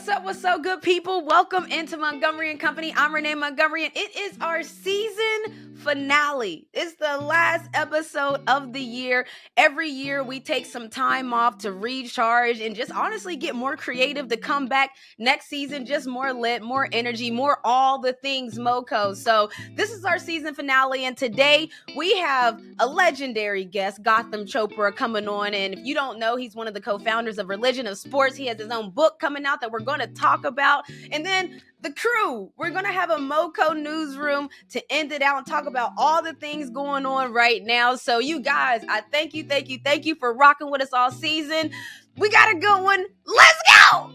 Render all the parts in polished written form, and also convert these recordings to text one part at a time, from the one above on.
What's up, good people? Welcome into Montgomery and Company. I'm Renee Montgomery, and it is our season finale. It's the last episode of the year. Every year, we take some time off to recharge and just honestly get more creative to come back next season, just more lit, more energy, more all the things MoCo. So this is our season finale, and today we have a legendary guest, Gotham Chopra, coming on. And if you don't know, he's one of the co-founders of Religion of Sports. He has his own book coming out that we're going to talk about. And then the crew, we're going to have a MoCo Newsroom to end it out and talk about all the things going on right now. So you guys, I thank you for rocking with us all season. We got a good one. Let's go!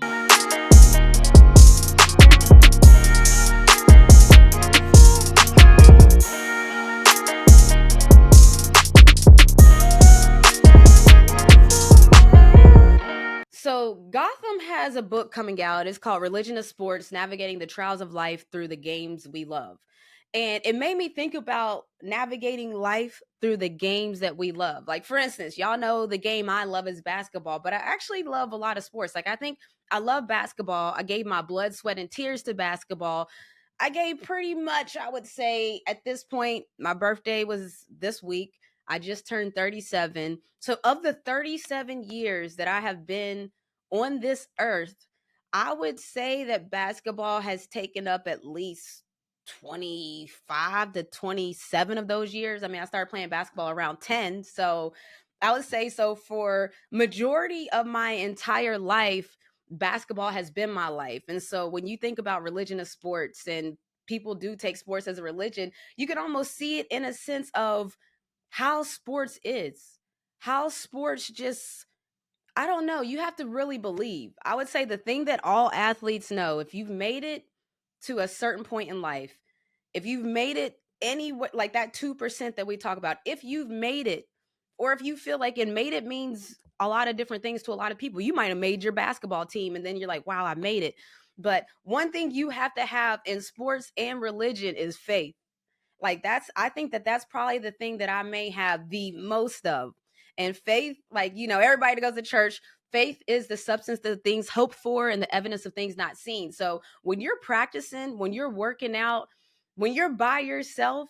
So Gotham has a book coming out. It's called Religion of Sports, Navigating the Trials of Life Through the Games We Love. And it made me think about navigating life through the games that we love. Like, for instance, y'all know the game I love is basketball, but I actually love a lot of sports. Like, I think I love basketball. I gave my blood, sweat, and tears to basketball. I gave pretty much, I would say, at this point, my birthday was this week. I just turned 37. So of the 37 years that I have been on this earth, I would say that basketball has taken up at least 25 to 27 of those years. I mean, I started playing basketball around 10. So I would say so for majority of my entire life, basketball has been my life. And so when you think about religion of sports and people do take sports as a religion, you can almost see it in a sense of how sports is, how sports just, I don't know, you have to really believe. I would say the thing that all athletes know, if you've made it to a certain point in life, if you've made it anywhere, like that 2% that we talk about, if you've made it, or if you feel like it made it means a lot of different things to a lot of people. You might have made your basketball team and then you're like, wow, I made it. But one thing you have to have in sports and religion is faith. Like I think that that's probably the thing that I may have the most of. And faith, like, everybody that goes to church, faith is the substance of things hoped for and the evidence of things not seen. So when you're practicing, when you're working out, when you're by yourself,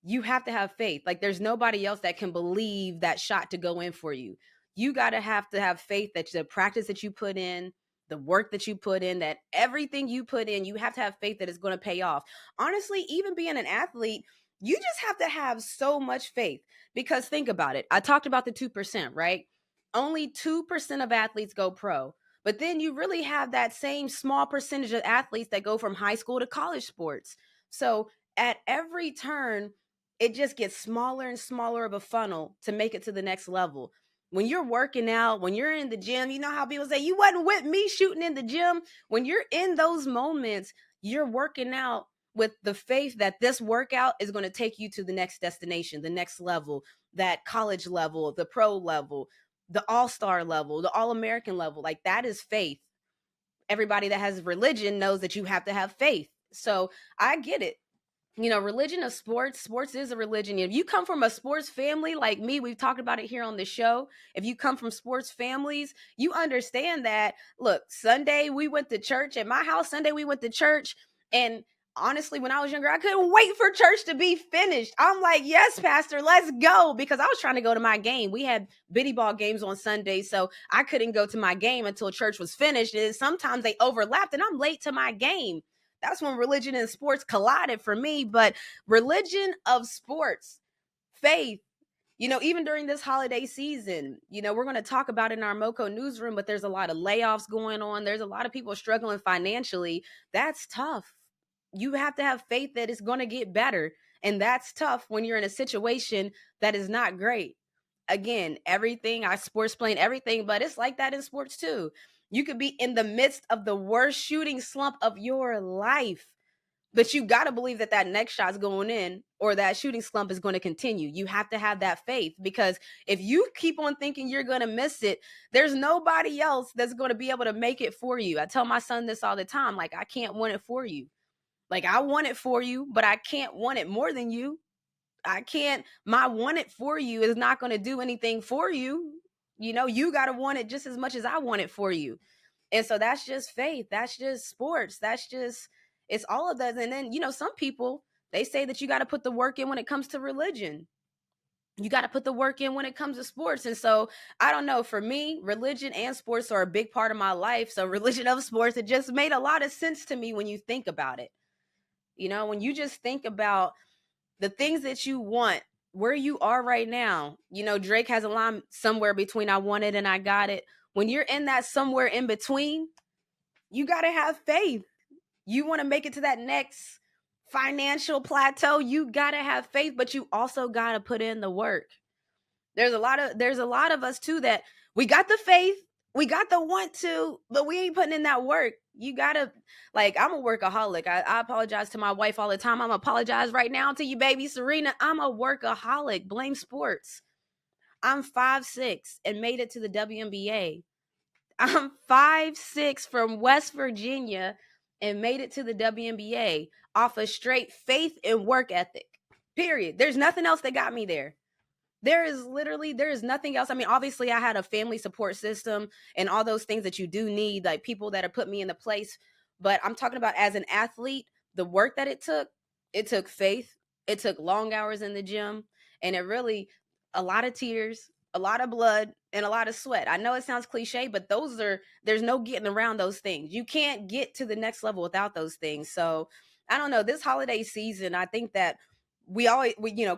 you have to have faith. Like, there's nobody else that can believe that shot to go in for you. You got to have faith that the practice that you put in, the work that you put in, that everything you put in, you have to have faith that it's going to pay off. Honestly, even being an athlete, you just have to have so much faith, because think about it. I talked about the 2%, right? Only 2% of athletes go pro. But then you really have that same small percentage of athletes that go from high school to college sports. So at every turn, it just gets smaller and smaller of a funnel to make it to the next level. When you're working out, when you're in the gym, you know how people say, you wasn't with me shooting in the gym. When you're in those moments, you're working out with the faith that this workout is going to take you to the next destination, the next level, that college level, the pro level, the all-star level, the all-American level. Like, that is faith. Everybody that has religion knows that you have to have faith. So I get it. Religion of sports is a religion. If you come from a sports family like me, we've talked about it here on the show. If you come from sports families, you understand that. Look, Sunday we went to church at my house. Sunday we went to church. And honestly, when I was younger, I couldn't wait for church to be finished. I'm like, yes, pastor, let's go. Because I was trying to go to my game. We had biddy ball games on Sunday, so I couldn't go to my game until church was finished. And sometimes they overlapped and I'm late to my game. That's when religion and sports collided for me. But religion of sports, faith, even during this holiday season, we're going to talk about it in our MoCo Newsroom, but there's a lot of layoffs going on. There's a lot of people struggling financially. That's tough. You have to have faith that it's going to get better. And that's tough when you're in a situation that is not great. Again, everything, I sports playing everything, but it's like that in sports too. You could be in the midst of the worst shooting slump of your life, but you got to believe that that next shot's going in, or that shooting slump is going to continue. You have to have that faith, because if you keep on thinking you're going to miss it, there's nobody else that's going to be able to make it for you. I tell my son this all the time. Like, I can't want it for you. Like, I want it for you, but I can't want it more than you. My want it for you is not going to do anything for you. You got to want it just as much as I want it for you. And so that's just faith. That's just sports. That's just, it's all of that. And then, some people, they say that you got to put the work in when it comes to religion. You got to put the work in when it comes to sports. And so I don't know, for me, religion and sports are a big part of my life. So religion of sports, it just made a lot of sense to me when you think about it. When you just think about the things that you want, where you are right now. Drake has a line, somewhere between I want it and I got it. When you're in that somewhere in between, you got to have faith. You want to make it to that next financial plateau, you got to have faith, but you also got to put in the work. There's a lot of us too that we got the faith, we got the want to, but we ain't putting in that work. You gotta, like, I'm a workaholic. I apologize to my wife all the time. I'm apologize right now to you, baby Serena. I'm a workaholic. Blame sports. I'm 5'6" and made it to the WNBA. I'm 5'6" from West Virginia and made it to the WNBA off of straight faith and work ethic. Period. There's nothing else that got me there. There is nothing else. I mean, obviously I had a family support system and all those things that you do need, like people that have put me in the place. But I'm talking about as an athlete, the work that it took faith, it took long hours in the gym, and it really, a lot of tears, a lot of blood, and a lot of sweat. I know it sounds cliche, but there's no getting around those things. You can't get to the next level without those things. So I don't know, this holiday season, I think that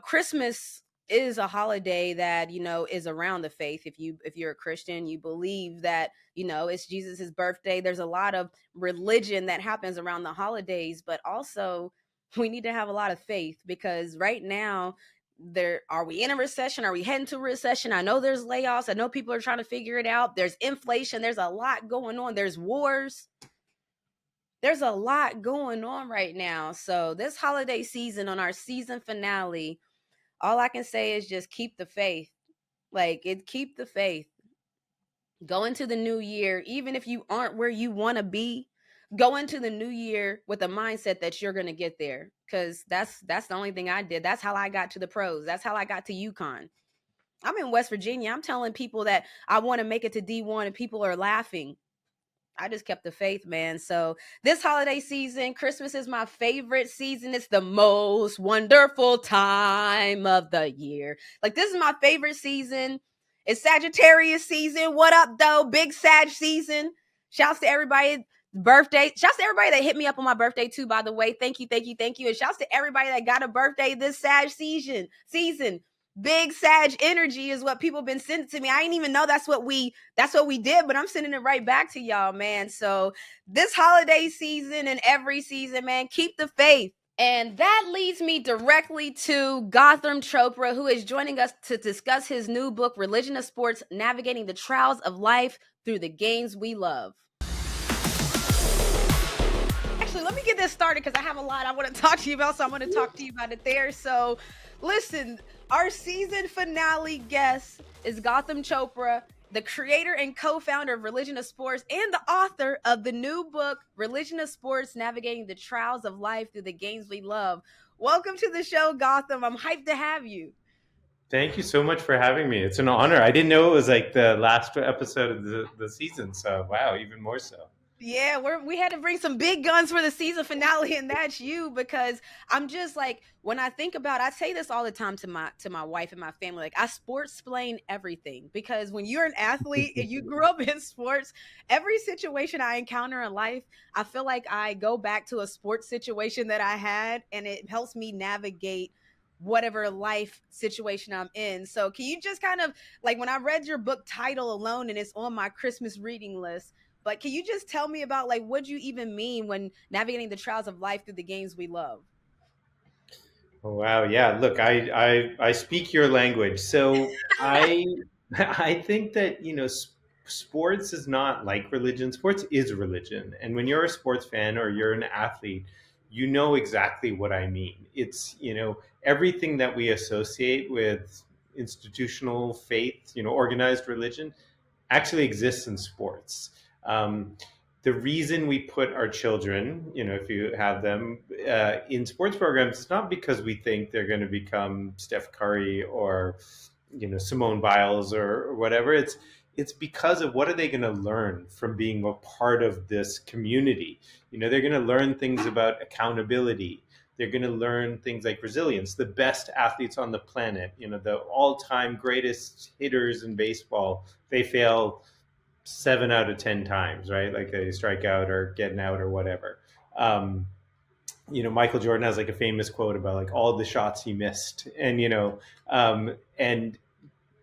Christmas is a holiday that is around the faith. If you're a Christian, you believe that it's Jesus's birthday. There's a lot of religion that happens around the holidays, but also we need to have a lot of faith, because right now, are we in a recession? Are we heading to a recession? I know there's layoffs. I know people are trying to figure it out. There's inflation. There's a lot going on. There's wars. There's a lot going on right now. So this holiday season, on our season finale, all I can say is just keep the faith. Keep the faith. Go into the new year, even if you aren't where you want to be, go into the new year with a mindset that you're going to get there. Cause that's the only thing I did. That's how I got to the pros. That's how I got to UConn. I'm in West Virginia. I'm telling people that I want to make it to D1 and people are laughing. I just kept the faith, man. So this holiday season, Christmas is my favorite season. It's the most wonderful time of the year. Like, this is my favorite season. It's Sagittarius season. What up, though? Big Sag season. Shouts to everybody. Birthday. Shouts to everybody that hit me up on my birthday too, by the way. Thank you, thank you, thank you. And shouts to everybody that got a birthday this Sag season. Big Sag energy is what people been sending to me. I didn't even know that's what we did, but I'm sending it right back to y'all, man. So this holiday season and every season, man, keep the faith. And that leads me directly to Gotham Chopra, who is joining us to discuss his new book, Religion of Sports: Navigating the Trials of Life Through the Games We Love. Actually, let me get this started because I have a lot I want to talk to you about, so I'm going to talk to you about it there. So listen, our season finale guest is Gotham Chopra, the creator and co-founder of Religion of Sports and the author of the new book, Religion of Sports: Navigating the Trials of Life Through the Games We Love. Welcome to the show, Gotham. I'm hyped to have you. Thank you so much for having me. It's an honor. I didn't know it was like the last episode of the season. So, wow, even more so. Yeah, we had to bring some big guns for the season finale, and that's you, because I'm just like, when I think about, I say this all the time to my wife and my family, like, I sports explain everything, because when you're an athlete and you grew up in sports, every situation I encounter in life, I feel like I go back to a sports situation that I had, and it helps me navigate whatever life situation I'm in. So can you just kind of, like, when I read your book title alone, and it's on my Christmas reading list, but can you just tell me about, like, what you even mean when navigating the trials of life through the games we love? Oh, wow. Yeah. Look, I speak your language. So I I think that, sports is not like religion. Sports is religion. And when you're a sports fan or you're an athlete, you know exactly what I mean. It's, everything that we associate with institutional faith, organized religion actually exists in sports. Um, the reason we put our children, if you have them in sports programs, it's not because we think they're going to become Steph Curry or, Simone Biles or whatever. it's because of what are they going to learn from being a part of this community. They're going to learn things about accountability. They're going to learn things like resilience. The best athletes on the planet, the all-time greatest hitters in baseball, they fail 7 out of 10 times, right? Like they strike out or getting out or whatever. um, Michael Jordan has like a famous quote about like all the shots he missed, and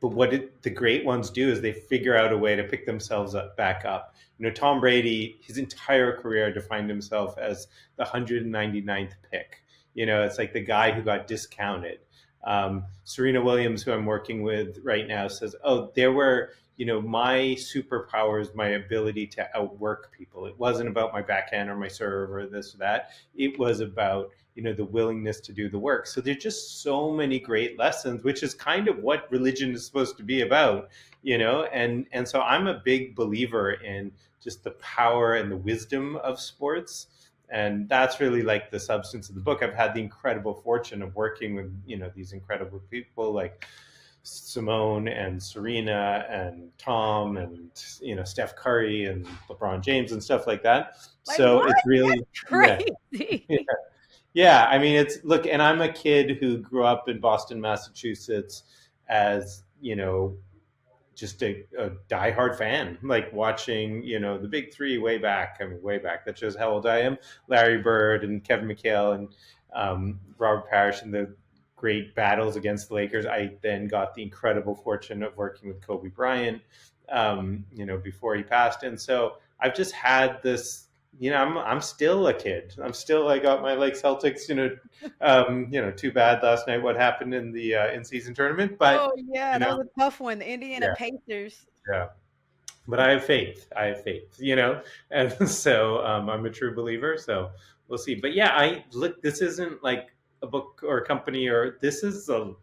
but the great ones do is they figure out a way to pick themselves back up. Tom Brady, his entire career defined himself as the 199th pick. It's like the guy who got discounted. Serena Williams, who I'm working with right now, says, "Oh, there were, my superpowers, my ability to outwork people. It wasn't about my backhand or my serve or this or that. It was about, the willingness to do the work." So there's just so many great lessons, which is kind of what religion is supposed to be about, and so I'm a big believer in just the power and the wisdom of sports. And that's really like the substance of the book. I've had the incredible fortune of working with, these incredible people like Simone and Serena and Tom and, Steph Curry and LeBron James and stuff like that. Like So what? it's really, That's yeah, crazy. yeah. Yeah, I mean, it's look, and I'm a kid who grew up in Boston, Massachusetts, as just a diehard fan, like watching, the big three way back. I mean, way back. That shows how old I am. Larry Bird and Kevin McHale and Robert Parrish and the great battles against the Lakers. I then got the incredible fortune of working with Kobe Bryant, before he passed. And so I've just had this, I'm still a kid. I got my like Celtics, too bad last night what happened in the in-season tournament, but Oh yeah, you that know, was a tough one. The Indiana yeah, Pacers. yeah. But I have faith. And so I'm a true believer. So we'll see. But yeah, I look. This isn't like a book or a company, or this is a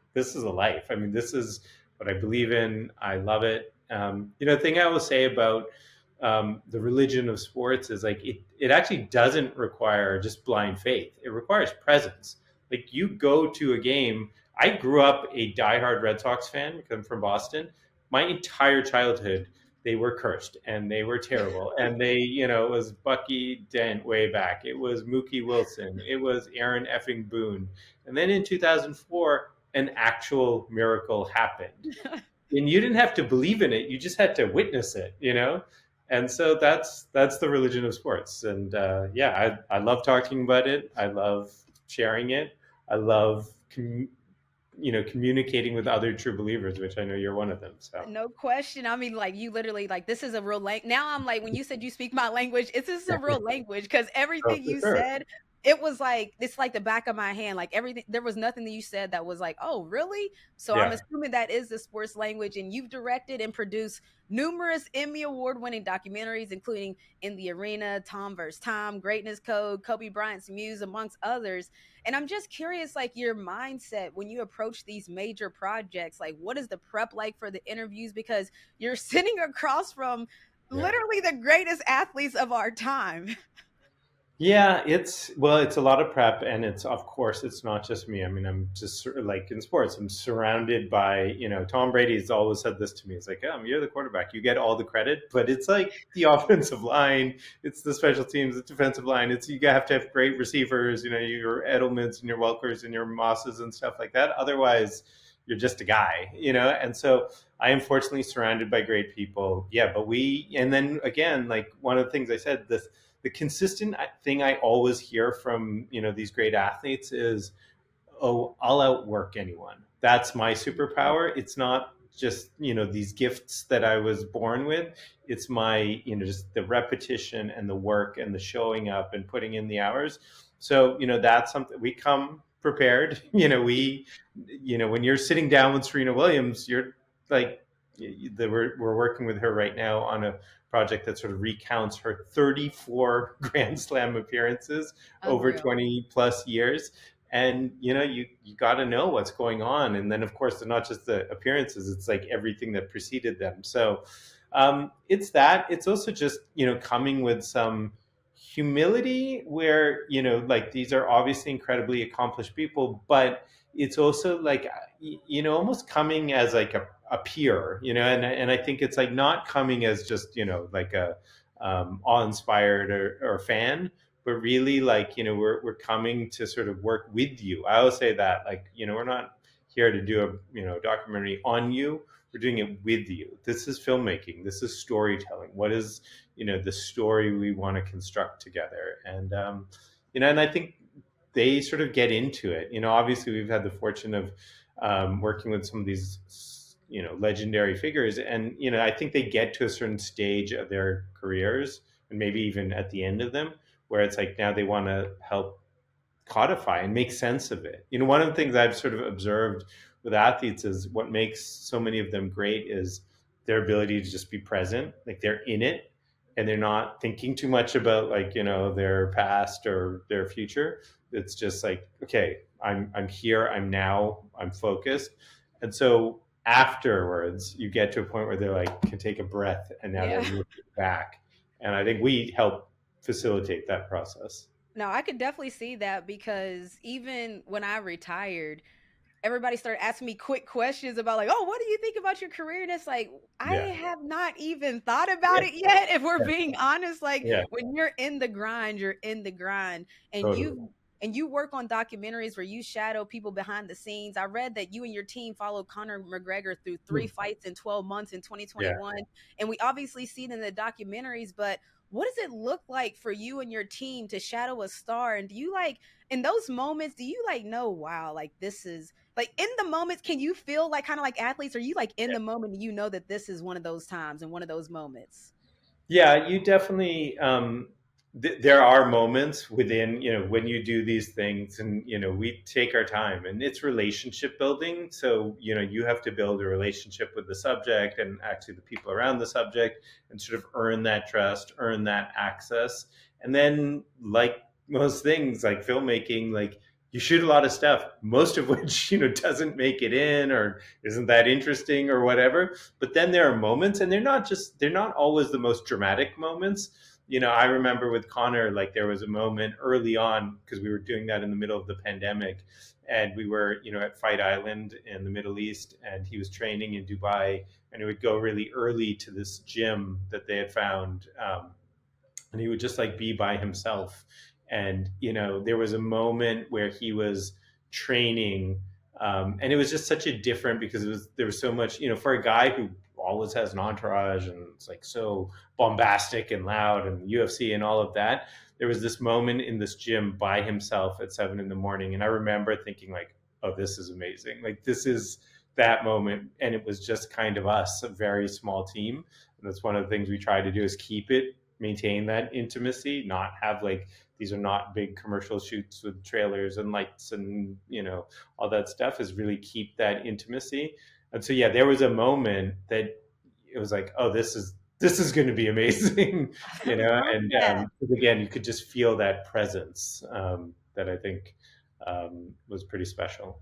life. I mean, this is what I believe in. I love it. The thing I will say about the religion of sports is like it actually doesn't require just blind faith. It requires presence. Like you go to a game. I grew up a diehard Red Sox fan because I'm from Boston. My entire childhood, they were cursed and they were terrible. And it was Bucky Dent way back. It was Mookie Wilson. It was Aaron effing Boone. And then in 2004, an actual miracle happened. And you didn't have to believe in it. You just had to witness it. And so that's the religion of sports. And yeah, I love talking about it. I love sharing it. I love communicating with other true believers, which I know you're one of them. So No question. I mean, like you literally like this is a real language. Now I'm like when you said you speak my language, it's this is a real language because oh, everything for you sure. said, it was like it's like the back of my hand. Like everything, there was nothing that you said that was like, oh, really? So I'm Yeah. assuming that is the sports language, and you've directed and produced numerous Emmy award-winning documentaries, including In the Arena, Tom vs. Tom, Greatness Code, Kobe Bryant's Muse, amongst others. And I'm just curious, like your mindset when you approach these major projects, like what is the prep like for the interviews? Because you're sitting across from Yeah. literally the greatest athletes of our time. Yeah, it's a lot of prep, and it's of course it's not just me. I mean, I'm just like in sports, I'm surrounded by Tom Brady's always said this to me. It's like, you're the quarterback, you get all the credit, but it's like the offensive line, it's the special teams, the defensive line. It's you have to have great receivers, your Edelmans and your Welkers and your Mosses and stuff like that. Otherwise, you're just a guy. And so I am fortunately surrounded by great people. Yeah, but and then again, like one of the things I said, the consistent thing I always hear from these great athletes is, "Oh, I'll outwork anyone. That's my superpower. It's not just these gifts that I was born with. It's my just the repetition and the work and the showing up and putting in the hours." So that's something we come prepared. When you're sitting down with Serena Williams, you're like, we're working with her right now on a project that sort of recounts her 34 Grand Slam appearances over Unreal. 20 plus years. And you got to know what's going on. And then of course they're not just the appearances, it's like everything that preceded them. So it's that. It's also just coming with some humility where like these are obviously incredibly accomplished people, but it's also like almost coming as like a peer, and I think it's like not coming as just like a awe-inspired or fan, but really like we're coming to sort of work with you. I always say that, like, we're not here to do a documentary on you. We're doing it with you. This is filmmaking. This is storytelling. What is the story we want to construct together? And I think they sort of get into it. Obviously we've had the fortune of working with some of these legendary figures, and I think they get to a certain stage of their careers, and maybe even at the end of them, where it's like now they want to help codify and make sense of it. One of the things I've sort of observed with athletes is what makes so many of them great is their ability to just be present, like they're in it and they're not thinking too much about like their past or their future. It's just like, okay, I'm here, I'm now, I'm focused. And so afterwards you get to a point where they're like can take a breath, and now they're Yeah. looking back, and I think we help facilitate that process. No, I could definitely see that because even when I retired, everybody started asking me quick questions about like, "Oh, what do you think about your career?" And it's like, I Yeah, have not even thought about yeah, it yet. If we're yeah, being honest, like yeah, when you're in the grind, you're in the grind, and totally. you work on documentaries where you shadow people behind the scenes. I read that you and your team followed Conor McGregor through Hmm. 3 fights in 12 months in Yeah. 2021, and we obviously see it in the documentaries. But what does it look like for you and your team to shadow a star? And do you like in those moments? Do you like know, wow, like this is like in the moments, can you feel like kind of like athletes? Are you like in the moment and you know that this is one of those times and one of those moments? Yeah, you definitely. There are moments within, when you do these things, and we take our time, and it's relationship building. So you have to build a relationship with the subject and actually the people around the subject, and sort of earn that trust, earn that access, and then like most things, like filmmaking, like you shoot a lot of stuff, most of which doesn't make it in or isn't that interesting or whatever. But then there are moments, and they're not always the most dramatic moments. I remember with Connor, like there was a moment early on because we were doing that in the middle of the pandemic, and we were at Fight Island in the Middle East, and he was training in Dubai, and he would go really early to this gym that they had found, and he would just like be by himself. And there was a moment where he was training, and it was just such a different, because there was so much, for a guy who always has an entourage and it's like so bombastic and loud and UFC and all of that. There was this moment in this gym by himself at 7 in the morning, and I remember thinking like, oh, this is amazing, like this is that moment. And it was just kind of us, a very small team, and that's one of the things we try to do, is keep it, maintain that intimacy, not have like, these are not big commercial shoots with trailers and lights and all that stuff, is really keep that intimacy. And so yeah, there was a moment that it was like, oh, this is going to be amazing. I love And that. again, you could just feel that presence, that I think was pretty special.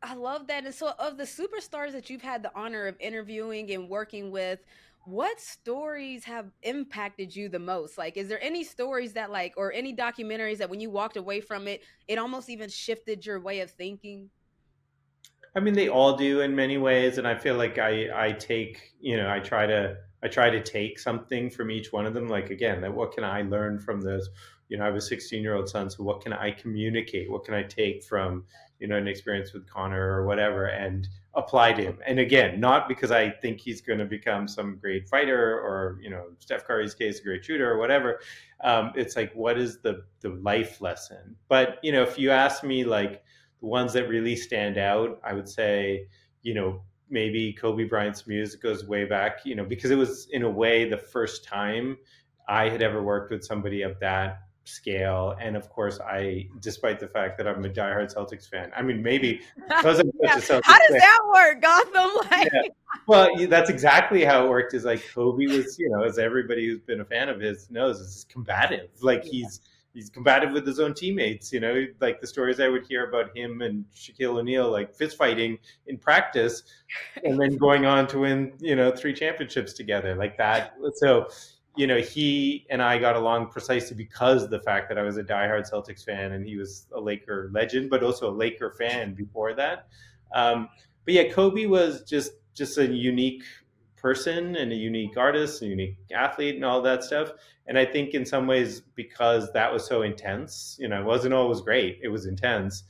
I love that. And so, of the superstars that you've had the honor of interviewing and working with, what stories have impacted you the most? Like, is there any stories that, like, or any documentaries that when you walked away from it, it almost even shifted your way of thinking? I mean, they all do in many ways, and I feel like I take, I try to take something from each one of them. Like again, that what can I learn from this? I have a 16-year-old son, so what can I communicate? What can I take from an experience with Connor or whatever, and apply to him? And again, not because I think he's going to become some great fighter, or Steph Curry's case, a great shooter or whatever. It's like, what is the life lesson? But if you ask me, like the ones that really stand out, I would say, maybe Kobe Bryant's music goes way back, because it was in a way the first time I had ever worked with somebody of that scale. And of course, despite the fact that I'm a diehard Celtics fan, I mean, maybe because I'm Yeah. such a How Celtics does fan. that work, Gotham? Yeah. Like, Well, that's exactly how it worked. Is like Kobe was, as everybody who's been a fan of his knows, is combative. Like he's combative with his own teammates. Like the stories I would hear about him and Shaquille O'Neal, like fist fighting in practice, and then going on to win, 3 championships together, like that. So, he and I got along precisely because of the fact that I was a diehard Celtics fan, and he was a Laker legend, but also a Laker fan before that. But yeah, Kobe was just just a unique person and a unique artist, a unique athlete, and all that stuff. And I think in some ways, because that was so intense, it wasn't always great. It was intense.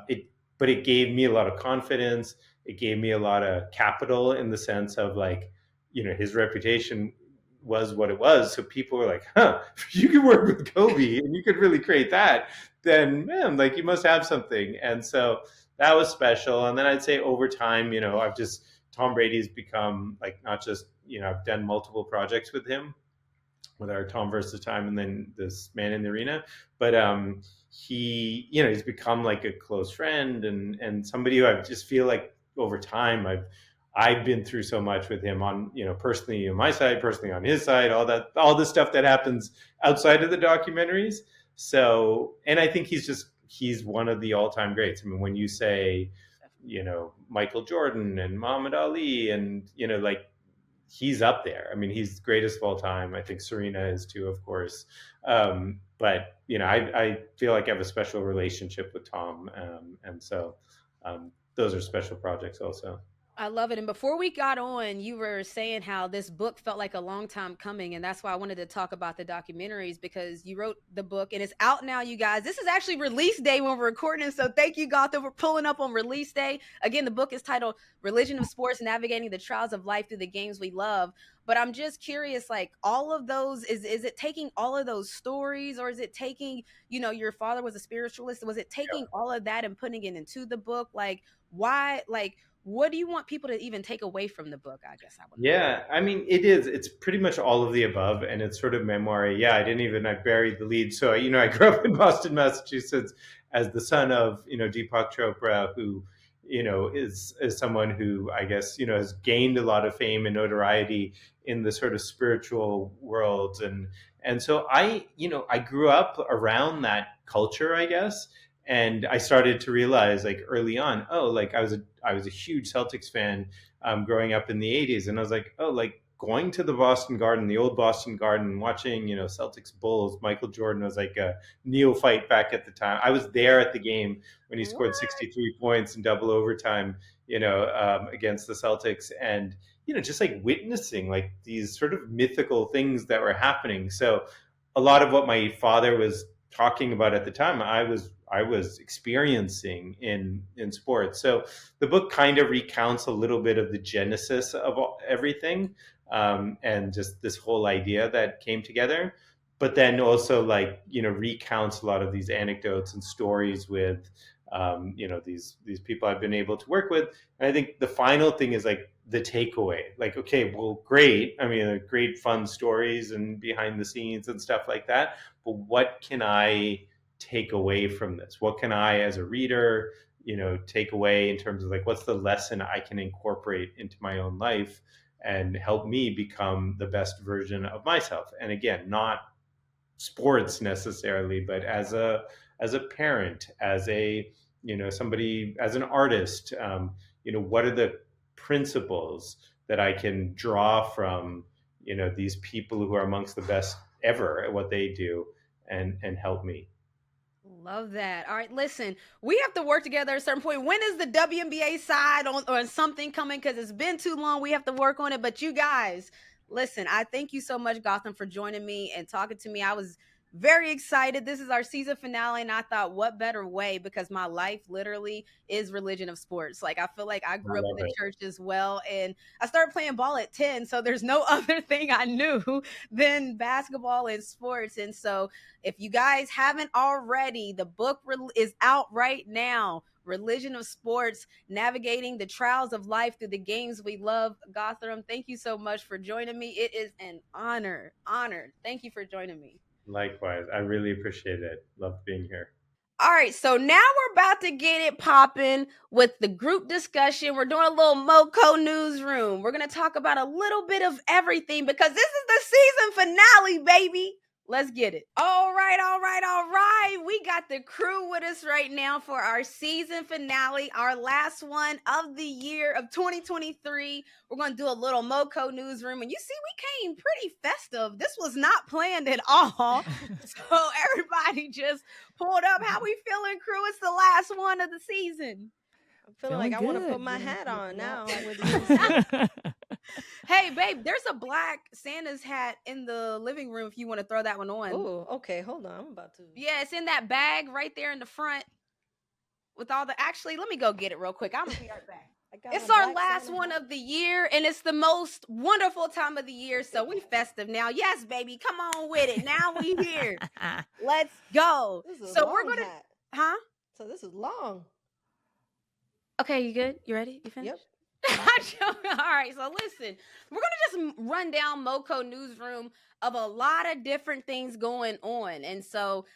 It, but it gave me a lot of confidence. It gave me a lot of capital in the sense of like, his reputation was what it was. So people were like, huh, if you could work with Kobe and you could really create that, then man, like you must have something. And so that was special. And then I'd say over time, I've just, Tom Brady's become like not just, I've done multiple projects with him, with our Tom versus Time and then this Man in the Arena. But he's become like a close friend and somebody who I just feel like over time I've been through so much with him on, personally on my side, personally on his side, all the stuff that happens outside of the documentaries. So, and I think he's one of the all-time greats. I mean, when you say, Michael Jordan and Muhammad Ali and, like he's up there. I mean, he's the greatest of all time. I think Serena is too, of course. But, I feel like I have a special relationship with Tom. And so those are special projects also. I love it. And before we got on, you were saying how this book felt like a long time coming. And that's why I wanted to talk about the documentaries, because you wrote the book and it's out now, you guys. This is actually release day when we're recording. So thank you, Gotham, for pulling up on release day. Again, the book is titled Religion of Sports, Navigating the Trials of Life Through the Games We Love. But I'm just curious, like all of those, is it taking all of those stories, or is it taking, your father was a spiritualist. Was it taking all of that and putting it into the book? Like, why, like, what do you want people to even take away from the book? I guess I would. Yeah, I mean, it's pretty much all of the above, and it's sort of memoir. Yeah, I buried the lead. So, I grew up in Boston, Massachusetts, as the son of, Deepak Chopra, who, is someone who I guess, has gained a lot of fame and notoriety in the sort of spiritual world. And so I grew up around that culture, I guess. And I started to realize like early on, oh, like I was a huge Celtics fan growing up in the 80s. And I was like, oh, like going to the Boston Garden, the old Boston Garden, watching, Celtics Bulls. Michael Jordan was like a neophyte back at the time. I was there at the game when he scored What? 63 points in double overtime, against the Celtics. And, just like witnessing like these sort of mythical things that were happening. So a lot of what my father was talking about at the time, I was experiencing in sports. So the book kind of recounts a little bit of the genesis of everything, and just this whole idea that came together. But then also like recounts a lot of these anecdotes and stories with these people I've been able to work with. And I think the final thing is like the takeaway. Like, okay, well, great. I mean, great fun stories and behind the scenes and stuff like that. But what can I take away from this? What can I, as a reader, take away in terms of like, what's the lesson I can incorporate into my own life and help me become the best version of myself? And again, not sports necessarily, but as a parent, as a somebody, as an artist, what are the principles that I can draw from these people who are amongst the best ever at what they do and help me. Love that. All right, listen, we have to work together at a certain point. When is the WNBA side on something coming? Because it's been too long. We have to work on it. But you guys, listen, I thank you so much, Gotham, for joining me and talking to me. I was very excited. This is our season finale, and I thought, what better way? Because my life literally is religion of sports. Like, I feel like I I grew up in love the it. church as well, and I started playing ball at 10. So there's no other thing I knew than basketball and sports. And so if you guys haven't already, the book is out right now. Religion of Sports, Navigating the Trials of Life Through the Games We Love. Gotham, thank you so much for joining me. It is an honor. Honored. Thank you for joining me. Likewise, I really appreciate it. Love being here. All right, so now we're about to get it popping with the group discussion. We're doing a little MoCo Newsroom. We're going to talk about a little bit of everything because this is the season finale, baby. Let's get it. All right, all right, all right. We got the crew with us right now for our season finale, our last one of the year of 2023. We're going to do a little MoCo Newsroom. And you see, we came pretty festive. This was not planned at all. So everybody just pulled up. How we feeling, crew? It's the last one of the season. I'm feeling like I want to put my hat on now with you. Hey, babe, there's a black Santa's hat in the living room if you want to throw that one on. Oh, okay. Hold on. I'm about to. Yeah, it's in that bag right there in the front with all the. Actually, let me go get it real quick. I'm gonna be right back. It's our last Santa one hat. of the year, and it's the most wonderful time of the year. So we festive now. Yes, baby, come on with it. Now we here. Let's go. This is a So long we're gonna, hat. huh? So this is long. Okay, you good? You ready? You finished? Yep. All right, so listen, we're gonna just run down MoCo Newsroom of a lot of different things going on, and so.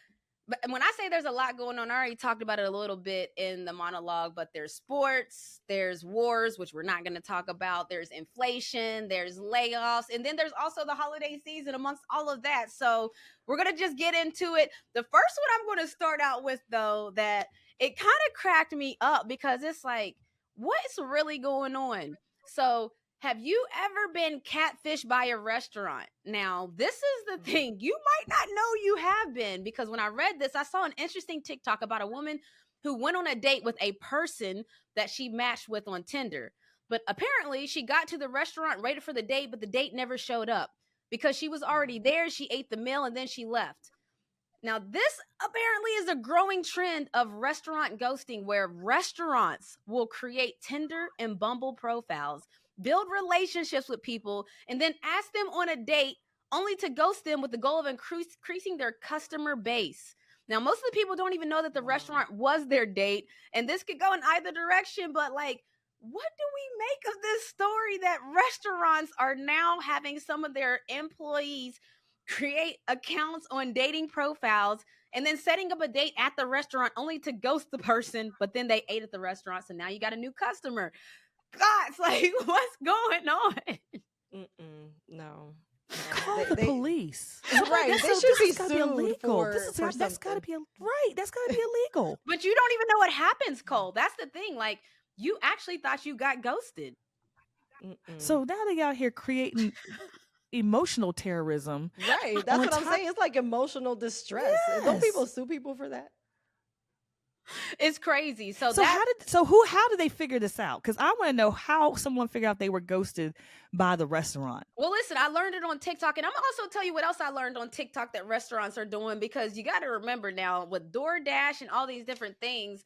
But when I say there's a lot going on, I already talked about it a little bit in the monologue, but there's sports, there's wars, which we're not going to talk about. There's inflation, there's layoffs, and then there's also the holiday season amongst all of that. So we're going to just get into it. The first one I'm going to start out with, though, that it kind of cracked me up because it's like, what's really going on? So have you ever been catfished by a restaurant? Now, this is the thing. You might not know you have been because when I read this, I saw an interesting TikTok about a woman who went on a date with a person that she matched with on Tinder. But apparently, she got to the restaurant, waited for the date, but the date never showed up because she was already there. She ate the meal and then she left. Now, this apparently is a growing trend of restaurant ghosting where restaurants will create Tinder and Bumble profiles, build relationships with people, and then ask them on a date only to ghost them with the goal of increasing their customer base. Now, most of the people don't even know that the restaurant was their date, and this could go in either direction, but like, what do we make of this story that restaurants are now having some of their employees create accounts on dating profiles and then setting up a date at the restaurant only to ghost the person, but then they ate at the restaurant, so now you got a new customer. God, it's like, what's going on? No. Call the police. Right. They should be sued illegal. for That's got to be right. That's got to be illegal. But you don't even know what happens, Cole. That's the thing. Like, you actually thought you got ghosted. So now they out here creating emotional terrorism. Right. That's what I'm saying. It's like emotional distress. Yes. Don't people sue people for that? It's crazy. So how did they figure this out? Because I want to know how someone figured out they were ghosted by the restaurant. Well, listen, I learned it on TikTok, and I'm also tell you what else I learned on TikTok that restaurants are doing, because you got to remember now with DoorDash and all these different things,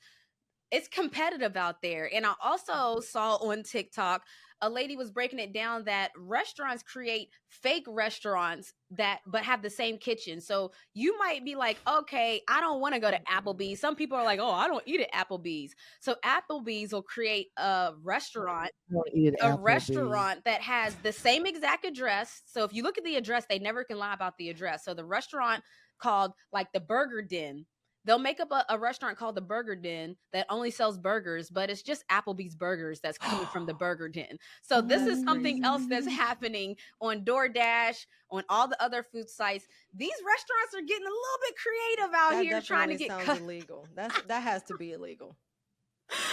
it's competitive out there. And I also saw on TikTok a lady was breaking it down that restaurants create fake restaurants but have the same kitchen. So you might be like, okay, I don't want to go to Applebee's. Some people are like, oh, I don't eat at Applebee's. So Applebee's will create a restaurant that has the same exact address. So if you look at the address, they never can lie about the address. So the restaurant called like the Burger Den, they'll make up a restaurant called the Burger Den that only sells burgers, but it's just Applebee's burgers that's coming from the Burger Den. So this is something else that's happening on DoorDash, on all the other food sites. These restaurants are getting a little bit creative out here trying to get illegal. That has to be illegal.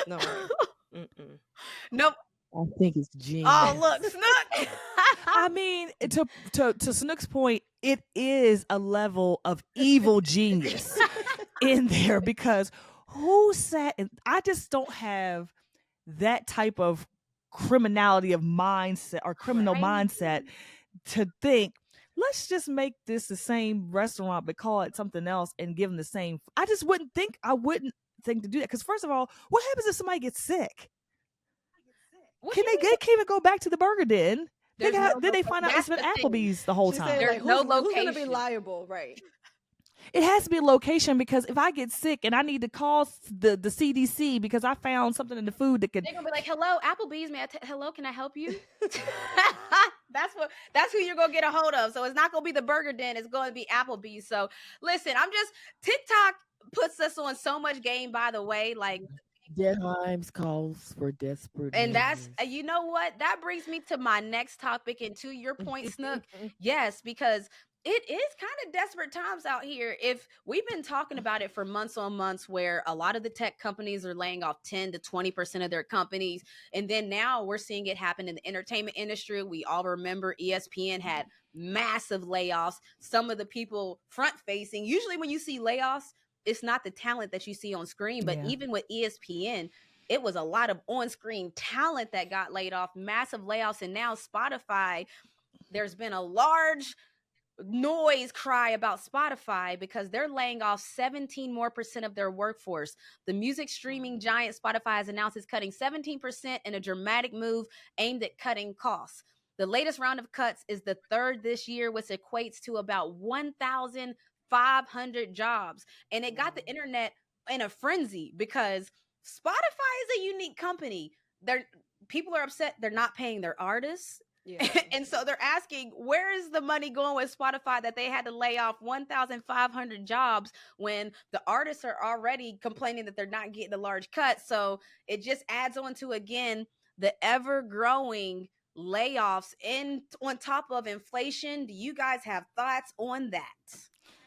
No. Nope. I think it's genius. Oh, look, Snook. I mean, to Snook's point, it is a level of evil genius in there, because who sat and I just don't have that type of criminality of mindset or criminal mindset to think, let's just make this the same restaurant but call it something else and give them the same. I wouldn't think to do that, because first of all, what happens if somebody gets sick? They can't even go back to the Burger Den. Then they find out it's been Applebee's the whole time. There's no location. Who's going to be liable, right? It has to be a location, because if I get sick and I need to call the CDC because I found something in the food that could, they're gonna be like, "Hello, Applebee's, hello, can I help you?" That's who you're gonna get a hold of. So it's not gonna be the Burger Den; it's going to be Applebee's. So listen, TikTok puts us on so much game. By the way, like. Dead Times calls for desperate. And that's, you know what? That brings me to my next topic. And to your point, Snook, yes, because it is kind of desperate times out here. If we've been talking about it for months on months, where a lot of the tech companies are laying off 10 to 20% of their companies. And then now we're seeing it happen in the entertainment industry. We all remember ESPN had massive layoffs. Some of the people front facing, usually when you see layoffs, it's not the talent that you see on screen, but even with ESPN, it was a lot of on-screen talent that got laid off, massive layoffs. And now Spotify, there's been a large noise cry about Spotify because they're laying off 17% more of their workforce. The music streaming giant Spotify has announced it's cutting 17% in a dramatic move aimed at cutting costs. The latest round of cuts is the third this year, which equates to about 1,500 jobs. And it got the internet in a frenzy because Spotify is a unique company. People are upset they're not paying their artists. Yeah. And so they're asking, where is the money going with Spotify that they had to lay off 1,500 jobs when the artists are already complaining that they're not getting a large cut? So it just adds on to, again, the ever-growing layoffs on top of inflation. Do you guys have thoughts on that?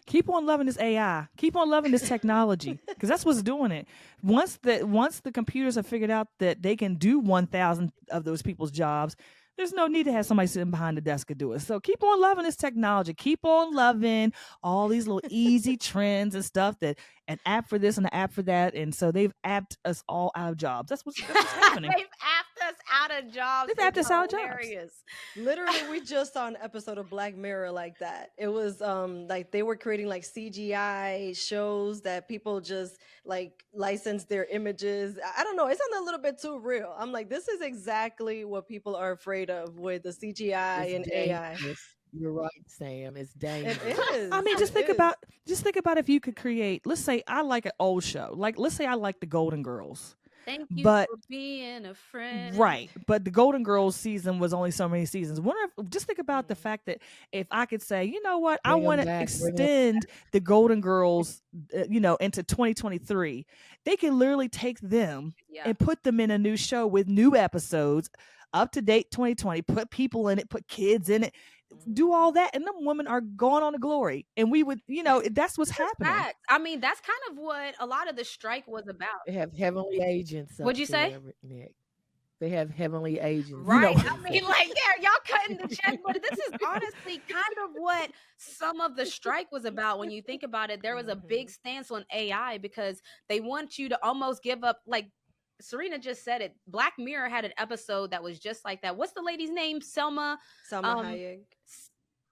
Keep on loving this AI. Keep on loving this technology because that's what's doing it. Once the computers have figured out that they can do 1,000 of those people's jobs, there's no need to have somebody sitting behind the desk to do it. So keep on loving this technology. Keep on loving all these little easy trends and stuff, that an app for this and an app for that. And so they've apped us all out of jobs. That's what's happening. They've apped us out of jobs. They've apped us out of jobs. Literally, we just saw an episode of Black Mirror like that. It was like they were creating like CGI shows that people just like license their images. I don't know. It sounded a little bit too real. I'm like, this is exactly what people are afraid of with the CGI It's and AI. dangerous. You're right, Sam. It's dangerous. It is. I mean, just think It is. about if you could create, let's say I like an old show. Like, let's say I like the Golden Girls. Thank you But for being a friend. right, but the Golden Girls season was only so many seasons. Just think about the fact that if I could say, you know what, I Bring 'em want to back, bring 'em extend the Golden Girls, into 2023, they can literally take them Yeah. and put them in a new show with new episodes, up to date 2020, put people in it, put kids in it, do all that, and them women are going on to glory. And we would, that's what's happening. Fact. I mean, that's kind of what a lot of the strike was about. They have heavenly agents. up What'd you say? there, Nick. They have heavenly agents. Right. I mean, like, yeah, y'all cutting the check, but this is honestly kind of what some of the strike was about. When you think about it, there was a big stance on AI because they want you to almost give up. Like Serena just said it. Black Mirror had an episode that was just like that. What's the lady's name? Selma Hayek.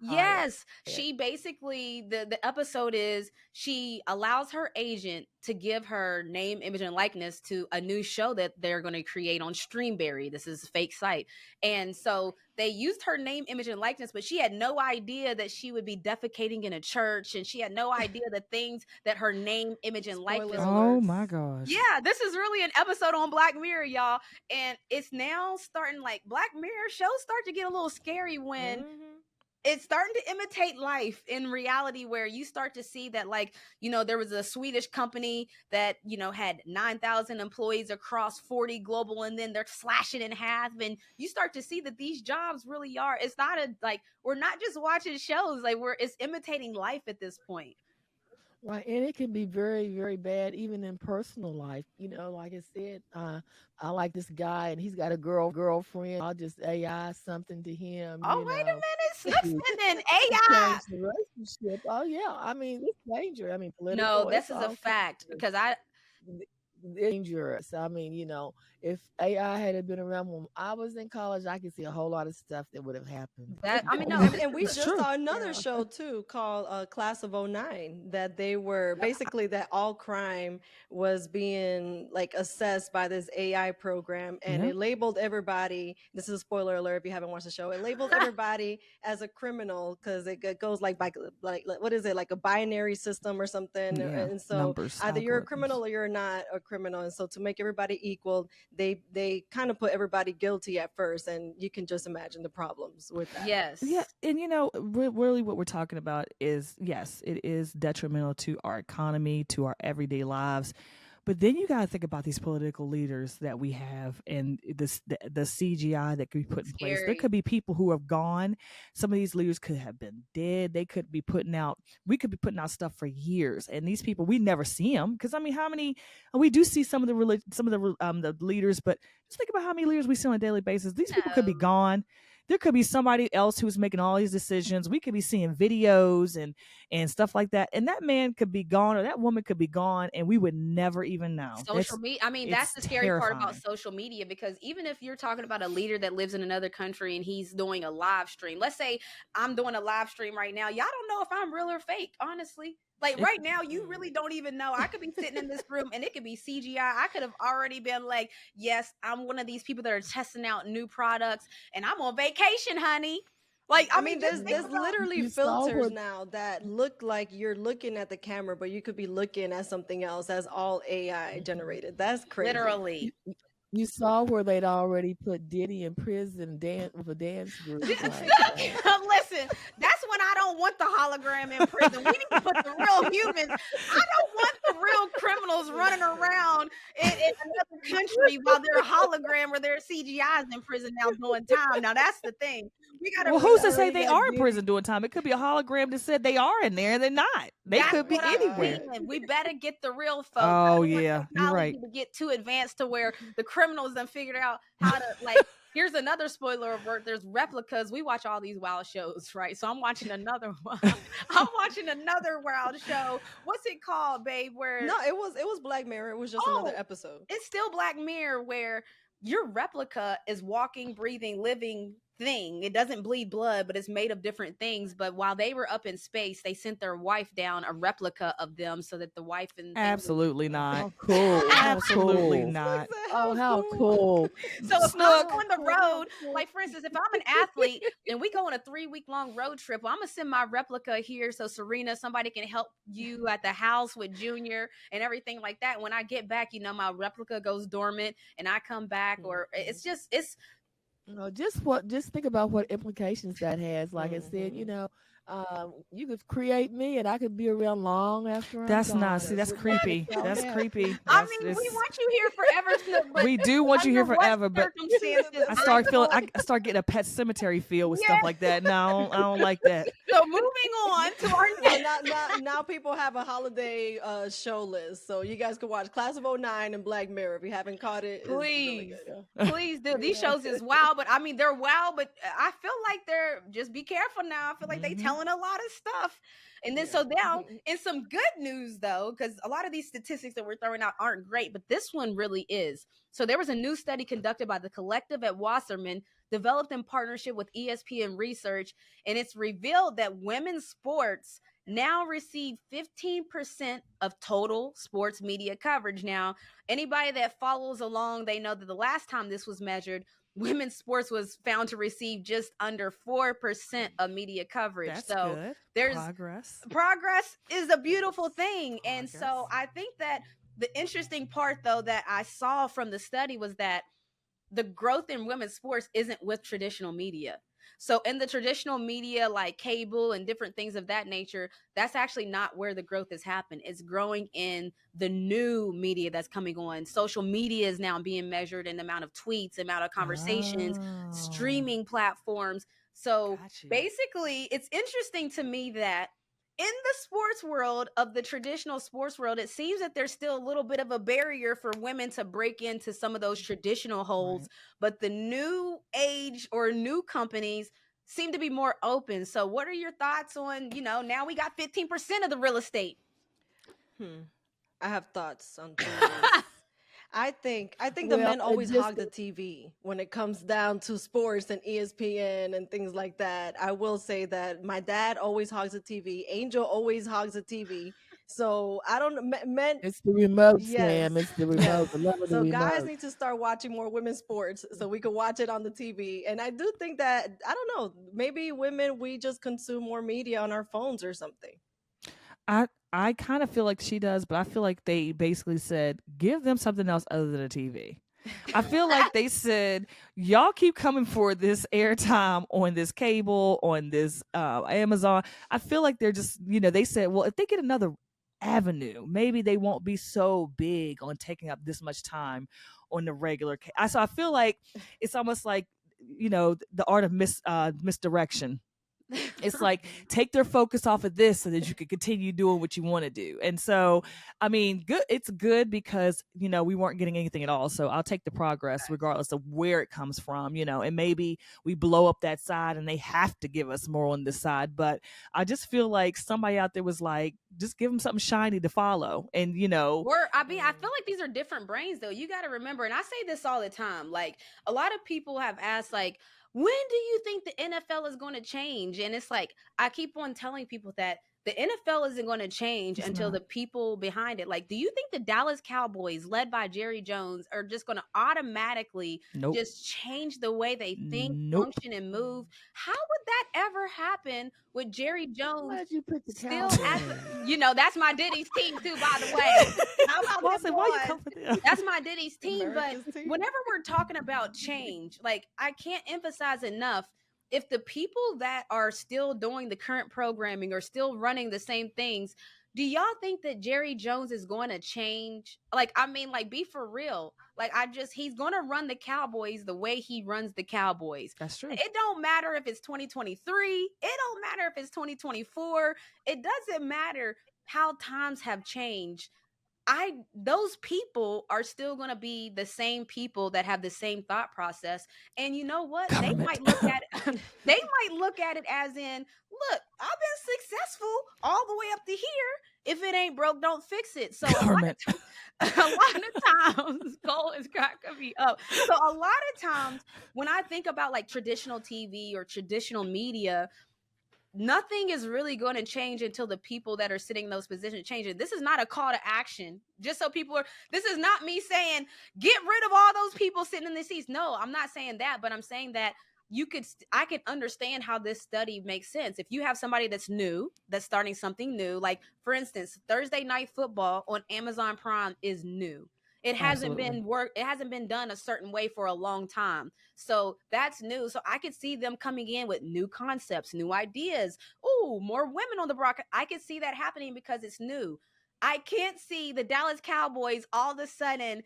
Yes, she basically, the episode is she allows her agent to give her name, image, and likeness to a new show that they're going to create on Streamberry. This is a fake site. And so they used her name, image, and likeness, but she had no idea that she would be defecating in a church, and she had no idea the things that her name, image, and likeness. Oh my gosh. Yeah, this is really an episode on Black Mirror, y'all. And it's now starting, like, Black Mirror shows start to get a little scary when it's starting to imitate life in reality, where you start to see that, like, there was a Swedish company that, had 9,000 employees across 40 global, and then they're slashing in half. And you start to see that these jobs really are, it's not we're not just watching shows, like it's imitating life at this point. Right, and it can be very, very bad even in personal life. Like I said, I like this guy and he's got a girlfriend. I'll just AI something to him. Oh, wait a minute, Snooks and Change AI. the relationship. Oh yeah, I mean it's dangerous. I mean political. No, this it's is all a fact because dangerous. I mean, if AI had been around when I was in college, I could see a whole lot of stuff that would have happened. And we It's just true. saw another show too called Class of '09 that they were basically that all crime was being like assessed by this AI program, and Yeah. it labeled everybody. This is a spoiler alert if you haven't watched the show. It labeled everybody as a criminal because it goes like what is it, like a binary system or something? Yeah, And so numbers, either you're a algorithms. criminal or you're not a criminal. And so to make everybody equal, they kind of put everybody guilty at first, and you can just imagine the problems with that. yes. Yeah, and really what we're talking about is, yes, it is detrimental to our economy, to our everyday lives. But then you got to think about these political leaders that we have and the CGI that could be put in place. There Scary. could be people who have gone. Some of these leaders could have been dead. We could be putting out stuff for years. And these people, we never see them. Because, I mean, we do see some of the leaders, but just think about how many leaders we see on a daily basis. These people could be No. gone. there could be somebody else who's making all these decisions. We could be seeing videos and stuff like that, and that man could be gone or that woman could be gone, and we would never even know. Social media. I mean, that's It's the scary part about terrifying. social media, because even if you're talking about a leader that lives in another country and he's doing a live stream, let's say I'm doing a live stream right now, y'all don't know if I'm real or fake, honestly. Like It- right now, you really don't even know. I could be sitting in this room and it could be CGI. I could have already been like, yes, I'm one of these people that are testing out new products and I'm on vacation, honey. Like, I I mean, mean, just think there's about literally You saw filters what now that look like you're looking at the camera, but you could be looking at something else. That's all AI generated. That's crazy. literally. you saw where they'd already put Diddy in prison dance with a dance group. Like, Listen, that's when I don't want the hologram in prison. We need to put the real humans. I don't want the real criminals running around in another country while they're a hologram or they're CGIs in prison now doing time. Now that's the thing. We gotta Well, who's to really say already they got are in Diddy. prison doing time? It could be a hologram that said they are in there and they're not. They That's could be what I'm anywhere. saying. We better get the real folks. I Oh don't want yeah, you're right. technology to get too advanced to where the criminals done figured out how to like. Here's another spoiler alert. There's replicas. We watch all these wild shows, right? So I'm watching another one. I'm watching another wild show. What's it called, babe? Where No, it was Black Mirror. It was just another oh, episode. it's still Black Mirror, where your replica is walking, breathing, living thing. It doesn't bleed blood, but it's made of different things. But while they were up in space, they sent their wife down, a replica of them, so that the wife and thing Absolutely not. How cool! How Absolutely cool! not. Oh, how cool! So if Snook. I'm on the road, like for instance, if I'm an athlete and we go on a 3-week long road trip, well, I'm gonna send my replica here so Serena, somebody can help you at the house with Junior and everything like that. When I get back, my replica goes dormant and I come back, or it's just Just think about what implications that has. Like I said, you could create me, and I could be around long after I'm That's gone. not. See, that's Wouldn't that creepy. make y'all That's happy? creepy. I That's, mean, we it's, want you here forever, Snook, but we do want you here under what forever, but circumstances I start feeling. don't- I start getting a Pet Cemetery feel with Yeah. stuff like that. No, I don't like that. So moving on to our Well, next. now people have a holiday show list, so you guys can watch Class of '09 and Black Mirror if you haven't caught it. It's really Please. good. Please do. These shows is wild, but I mean they're wild, but I feel like they're just be careful now. I feel like they Mhm. telling a lot of stuff. And then so now in some good news though, because a lot of these statistics that we're throwing out aren't great, but this one really is. So there was a new study conducted by the collective at Wasserman, developed in partnership with ESPN Research, and it's revealed that women's sports now receive 15% of total sports media coverage. Now, anybody that follows along, they know that the last time this was measured, women's sports was found to receive just under 4% of media coverage. That's so good. there's Progress. is a beautiful thing. And so Progress. I think that the interesting part though that I saw from the study was that the growth in women's sports isn't with traditional media. So in the traditional media like cable and different things of that nature, that's actually not where the growth has happened. It's growing in the new media that's coming on. Social media is now being measured in the amount of tweets, amount of conversations, Oh. streaming platforms. So Got you. basically, it's interesting to me that in the sports world, of the traditional sports world, it seems that there's still a little bit of a barrier for women to break into some of those traditional holes. Right. But the new age or new companies seem to be more open. So what are your thoughts on, now we got 15% of the real estate? I have thoughts on things. I think the Well, men always just hog the TV when it comes down to sports and ESPN and things like that. I will say that my dad always hogs the TV. Angel always hogs the TV. So I don't know, men. it's the remote, Yes, Sam. It's the remote. yes. The love of the So guys remote. need to start watching more women's sports so we can watch it on the TV. And I do think that, I don't know, maybe women, we just consume more media on our phones or something. I kind of feel like she does, but I feel like they basically said, give them something else other than a TV. I feel like they said, y'all keep coming for this airtime on this cable, on this Amazon. I feel like they're just, they said, well, if they get another avenue, maybe they won't be so big on taking up this much time on the regular. So I feel like it's almost like, the art of misdirection. It's like take their focus off of this so that you can continue doing what you want to do. And so, I mean, good. It's good because we weren't getting anything at all. So I'll take the progress regardless of where it comes from. And maybe we blow up that side and they have to give us more on this side. But I just feel like somebody out there was like, just give them something shiny to follow. And I feel like these are different brains though. You got to remember, and I say this all the time. Like a lot of people have asked, like, when do you think the NFL is going to change? And it's like I keep on telling people that the NFL isn't going to change until the people behind it. Like, do you think the Dallas Cowboys, led by Jerry Jones, are just going to automatically just change the way they think, function, and move? How would that ever happen with Jerry Jones? Why'd you pick the Still, Cowboys? that's my Diddy's team too, by the way. How about them why you boys? come for them? That's my Diddy's team. America's But team. whenever we're talking about change, like I can't emphasize enough, if the people that are still doing the current programming are still running the same things, do y'all think that Jerry Jones is going to change? Like, I mean, like, be for real. Like, he's going to run the Cowboys the way he runs the Cowboys. That's true. It don't matter if it's 2023. It don't matter if it's 2024. It doesn't matter how times have changed. Those people are still going to be the same people that have the same thought process. And you know what? Government. They might look at it, they might look at it as in, look, I've been successful all the way up to here. If it ain't broke, don't fix it. So Government. a lot of times, Cole is cracking me up. So a lot of times when I think about like traditional TV or traditional media, nothing is really going to change until the people that are sitting in those positions change it. This is not a call to action. Just so this is not me saying, get rid of all those people sitting in the seats. No, I'm not saying that, but I'm saying that I can understand how this study makes sense. If you have somebody that's new, that's starting something new, like for instance, Thursday Night Football on Amazon Prime is new. It hasn't been done a certain way for a long time. So that's new. So I could see them coming in with new concepts, new ideas. Ooh, more women on the broadcast. I could see that happening because it's new. I can't see the Dallas Cowboys all of a sudden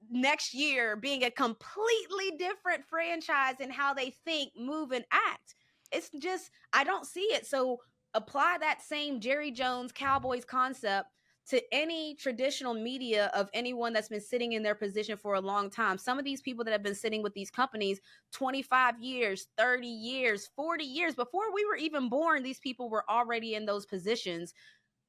next year being a completely different franchise in how they think, move, and act. It's just, I don't see it. So apply that same Jerry Jones Cowboys concept to any traditional media of anyone that's been sitting in their position for a long time. Some of these people that have been sitting with these companies 25 years, 30 years, 40 years, before we were even born, these people were already in those positions.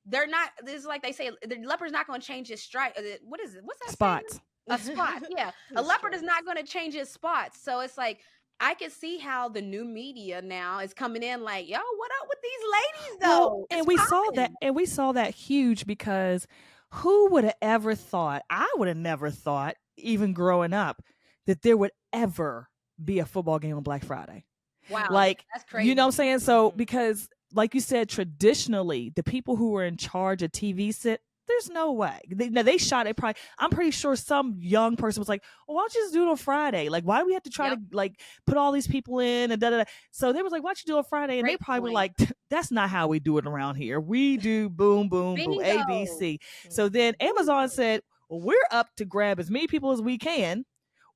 They're not, this is like they say, the leopard's not going to change his stripe. What is it? What's that? Spots. A spot. Yeah. A leopard is not going to change his spots. So it's like, I can see how the new media now is coming in like, yo, what up with these ladies though? Well, and we saw that huge because who would have ever thought, I would have never thought, even growing up, that there would ever be a football game on Black Friday. Wow. Like, that's crazy. You know what I'm saying? So because like you said, traditionally, the people who were in charge of TV there's no way. They shot it probably. I'm pretty sure some young person was like, well, why don't you just do it on Friday? Like, why do we have to try to like put all these people in and da-da-da? So they was like, why don't you do it on Friday? And they probably were like, that's not how we do it around here. We do boom, boom, boom, A, B, C. So then Amazon said, well, we're up to grab as many people as we can.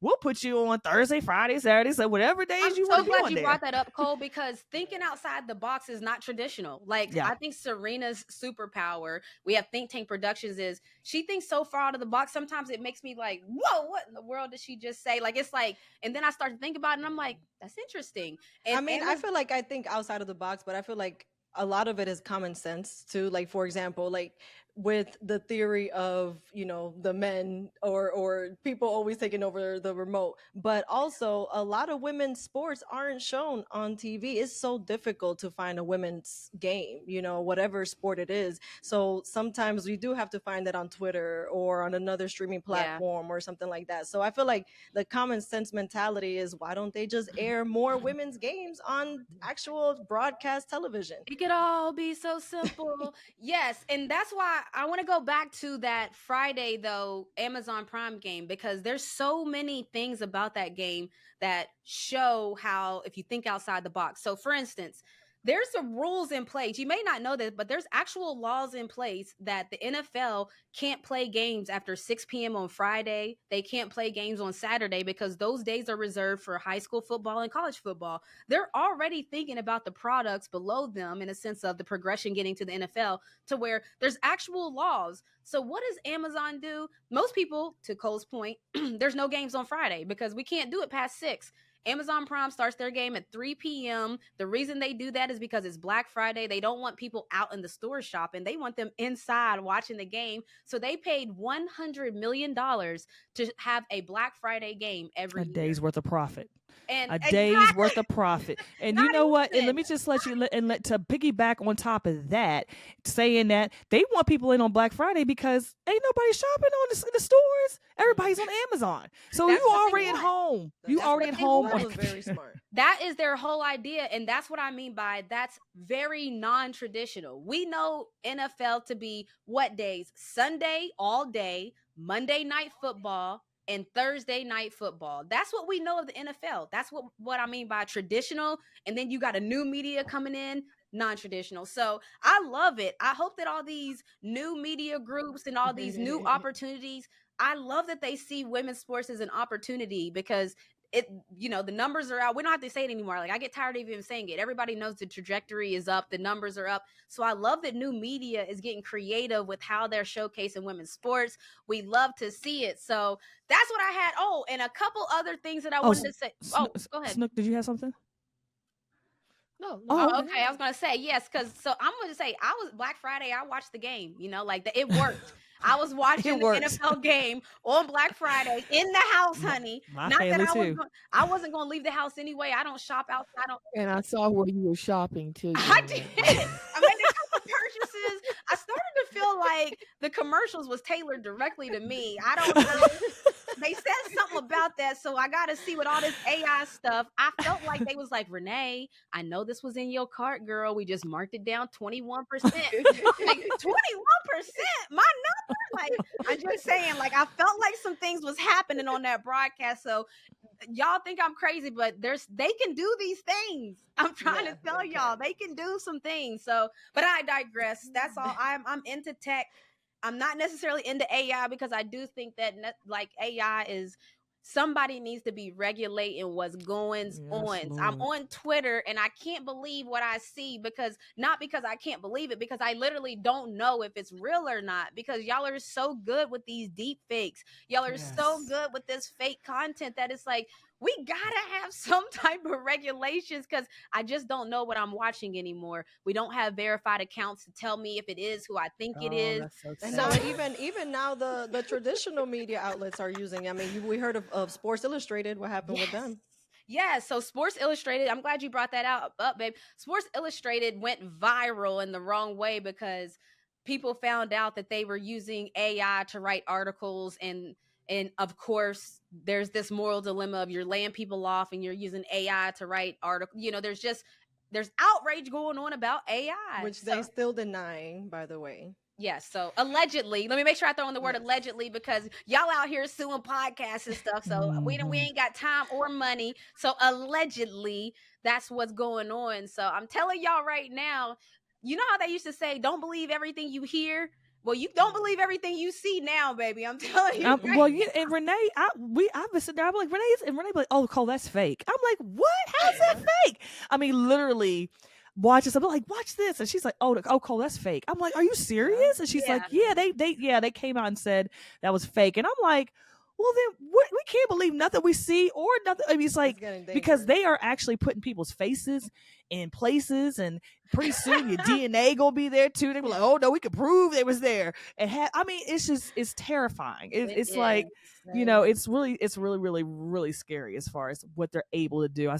We'll put you on Thursday, Friday, Saturday, so whatever days you want to be on there. I'm so glad you brought that up, Cole, because thinking outside the box is not traditional. Like, I think Serena's superpower, we have Think Tank Productions, is she thinks so far out of the box. Sometimes it makes me like, whoa, what in the world did she just say? Like, it's like, and then I start to think about it and I'm like, that's interesting. And I mean, I feel like I think outside of the box, but I feel like a lot of it is common sense too. Like, for example, like with the theory of, the men or people always taking over the remote, but also a lot of women's sports aren't shown on TV. It's so difficult to find a women's game, whatever sport it is. So sometimes we do have to find that on Twitter or on another streaming platform or something like that. So I feel like the common sense mentality is, why don't they just air more women's games on actual broadcast television? It could all be so simple. Yes. And that's why I want to go back to that Friday, though, Amazon Prime game, because there's so many things about that game that show how, if you think outside the box. So, for instance, there's some rules in place. You may not know this, but there's actual laws in place that the NFL can't play games after 6 p.m. on Friday. They can't play games on Saturday because those days are reserved for high school football and college football. They're already thinking about the products below them in a sense of the progression getting to the NFL, to where there's actual laws. So what does Amazon do? Most people, to Cole's point, there's no games on Friday because we can't do it past 6. Amazon Prime starts their game at 3 p.m. The reason they do that is because it's Black Friday. They don't want people out in the store shopping. They want them inside watching the game. So they paid $100 million to have a Black Friday game every year. day's worth of profit. And A day's worth of profit. And you Not know what? And even. let me just let you to piggyback on top of that, saying that they want people in on Black Friday because ain't nobody shopping on the stores. Everybody's on Amazon. So That's you what they already at want. home. You That's already what at they home. want. on That was very smart. That is their whole idea. And that's what I mean by that's very non-traditional. We know NFL to be what days? Sunday all day, Monday night football, and Thursday night football. That's what we know of the NFL. That's what I mean by traditional. And then you got a new media coming in, non-traditional. So I love it. I hope that all these new media groups and all these new opportunities, I love that they see women's sports as an opportunity because it, the numbers are out. We don't have to say it anymore. Like, I get tired of even saying it. Everybody knows the trajectory is up. The numbers are up. So I love that new media is getting creative with how they're showcasing women's sports. We love to see it. So that's what I had. Oh, and a couple other things that I wanted to say. Oh, go ahead. Snook, did you have something? No. Oh, Oh, okay. I was gonna say yes, because I'm gonna say I was Black Friday. I watched the game. It worked. I was watching the NFL game on Black Friday in the house, honey. My Not that family too. I wasn't gonna leave the house anyway. I don't shop outside. And I saw where you were shopping too. I did. I made a couple purchases. I started to feel like the commercials was tailored directly to me. I don't know. They said something about that, so I got to see with all this AI stuff. I felt like they was like, Renee, I know this was in your cart, girl. We just marked it down 21%. Like, 21%? My number? Like, I'm just saying, like, I felt like some things was happening on that broadcast. So y'all think I'm crazy, but they can do these things. I'm trying to tell y'all, they can do some things. So, but I digress. That's all. I'm into tech. I'm not necessarily into AI because I do think that like AI is somebody needs to be regulating what's going on. I'm on Twitter and I can't believe what I see not because I can't believe it, because I literally don't know if it's real or not, because y'all are so good with these deep fakes. Y'all are so good with this fake content that it's like, we gotta have some type of regulations because I just don't know what I'm watching anymore. We don't have verified accounts to tell me if it is who I think it is. And now even now the traditional media outlets are using. I mean, we heard of Sports Illustrated. What happened with them? Yeah, so Sports Illustrated, I'm glad you brought that up, babe. Sports Illustrated went viral in the wrong way because people found out that they were using AI to write articles, and of course there's this moral dilemma of you're laying people off and you're using AI to write articles. There's outrage going on about AI, which they still denying, by the way. Yes, so allegedly, let me make sure I throw in the word allegedly, because y'all out here suing podcasts and stuff. So we ain't got time or money. So allegedly, that's what's going on. So I'm telling y'all right now, you know how they used to say, don't believe everything you hear? Well, you don't believe everything you see now, baby. I'm telling you. And Renee, I've been sitting there. I'm like, Renee be like, oh, Cole, that's fake. I'm like, what? How's that fake? I mean, literally. Watch this. I'm like, watch this, and she's like, oh, Cole, that's fake. I'm like, are you serious? And she's like, yeah, they came out and said that was fake, and I'm like, well, then we can't believe nothing we see or nothing. I mean, it's like, because they are actually putting people's faces in places, and pretty soon your DNA gonna be there too. They were like, oh no, we could prove they was there, and I mean, it's terrifying. It's like, it's really, really, really scary as far as what they're able to do.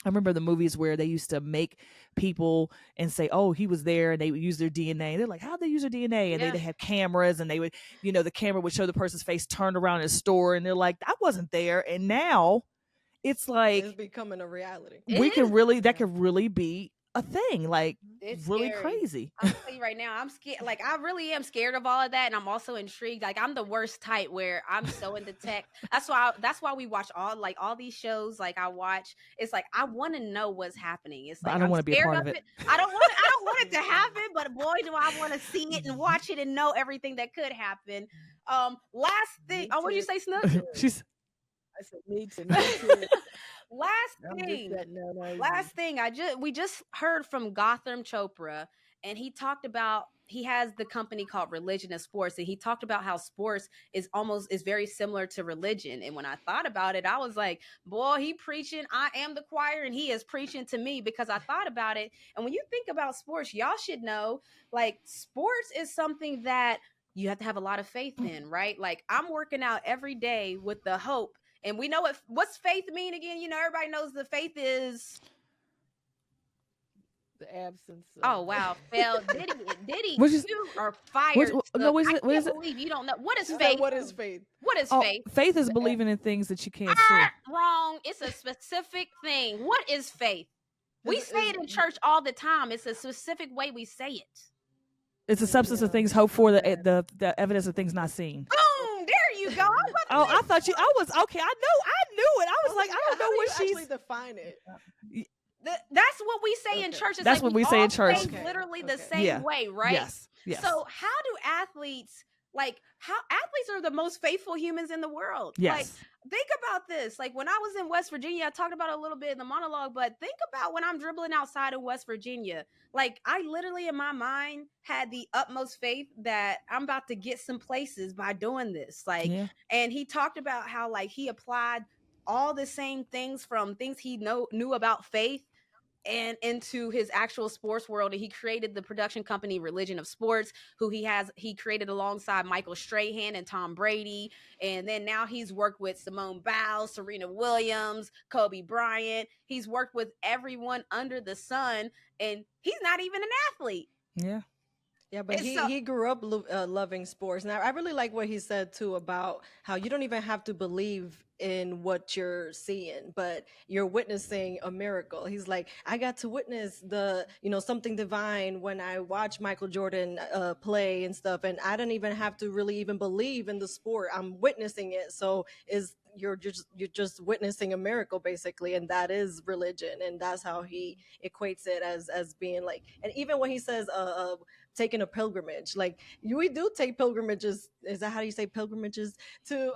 I remember the movies where they used to make people and say, oh, he was there, and they would use their DNA. They're like, how'd they use their DNA? And they have cameras, and they would, the camera would show the person's face turned around in a store, and they're like, I wasn't there. And now it's like, it's becoming a reality. That could really be a thing, like It's really scary. crazy. I'm telling you right now, I'm scared. Like, I really am scared of all of that, and I'm also intrigued. Like, I'm the worst type where I'm so into tech. That's why we watch all these shows. Like, I watch. It's like I want to know what's happening. It's But I like don't I'm want to be a scared part of of it. it. I don't want it to happen. But boy, do I want to see it and watch it and know everything that could happen. Last thing. Me Oh, what did you too. say, Snook? She's I said, me too. Me too. Last I'm just thing. that nosy. Last thing, we just heard from Gotham Chopra, and he talked about he has the company called Religion of Sports, and he talked about how sports is very similar to religion. And when I thought about it, I was like, boy, he preaching, I am the choir, and he is preaching to me, because I thought about it. And when you think about sports, y'all should know, like, sports is something that you have to have a lot of faith in, right? Like, I'm working out every day with the hope. And we know what's faith mean again. You know, everybody knows the faith is. The absence Oh of. wow, Phil, Diddy, which is you are fired. no, Look, what is I it? What can't is it? believe you don't know what is She said, faith. what is faith? What is Oh, faith? faith is The believing in things that you can't see. Wrong. It's a specific thing. What is faith? We say it in church all the time. It's a specific way we say it. It's a substance of things hoped for, the evidence of things not seen. Boom! There you go. I was Oh, about to I thought I was okay. I knew it. I was like, I don't know how do what you she's. actually define it. that's what we say in Okay. church. It's That's like what we say all in church. say literally the Okay. same Yeah. way, right? Yes. Yes. So how do athletes, like, how athletes are the most faithful humans in the world? Yes. Like, think about this. Like, when I was in West Virginia, I talked about it a little bit in the monologue, but think about when I'm dribbling outside of West Virginia. Like, I literally in my mind had the utmost faith that I'm about to get some places by doing this. Like, Yeah. and he talked about how, like, he applied all the same things from things he knew about faith and into his actual sports world. And he created the production company Religion of Sports, who he created alongside Michael Strahan and Tom Brady. And then now he's worked with Simone Biles, Serena Williams, Kobe Bryant. He's worked with everyone under the sun, and he's not even an athlete. Yeah. Yeah, but he grew up loving sports. And I really like what he said too about how you don't even have to believe in what you're seeing, but you're witnessing a miracle. He's like, I got to witness something divine when I watched Michael Jordan play and stuff, and I didn't even have to really even believe in the sport. I'm witnessing it. So you're just witnessing a miracle basically, and that is religion, and that's how he equates it as being like. And even when he says taking a pilgrimage, like we do take pilgrimages, is that how you say pilgrimages, to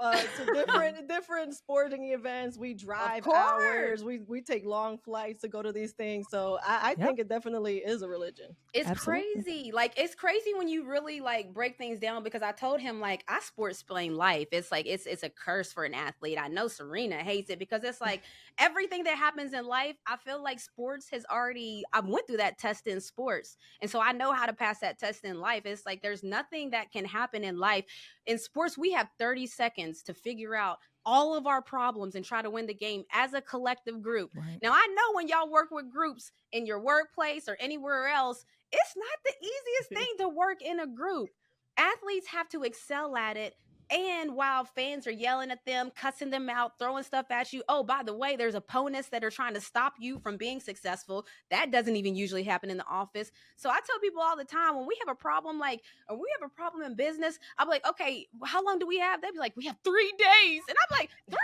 different sporting events. We drive hours, we take long flights to go to these things. So I think it definitely is a religion. It's Absolutely. crazy. Like, it's crazy when you really like break things down, because I told him, like, I sports explain life. It's like it's a curse for an athlete. I know Serena hates it, because it's like everything that happens in life, I feel like sports I went through that test in sports. And so I know how to pass that test in life. It's like there's nothing that can happen in life. In sports, we have 30 seconds to figure out all of our problems and try to win the game as a collective group. Right. Now, I know when y'all work with groups in your workplace or anywhere else, it's not the easiest thing to work in a group. Athletes have to excel at it. And while fans are yelling at them, cussing them out, throwing stuff at you, oh, by the way, there's opponents that are trying to stop you from being successful. That doesn't even usually happen in the office. So I tell people all the time, when we have a problem, or we have a problem in business, I'm like, okay, how long do we have? They'd be like, we have 3 days. And I'm like, 3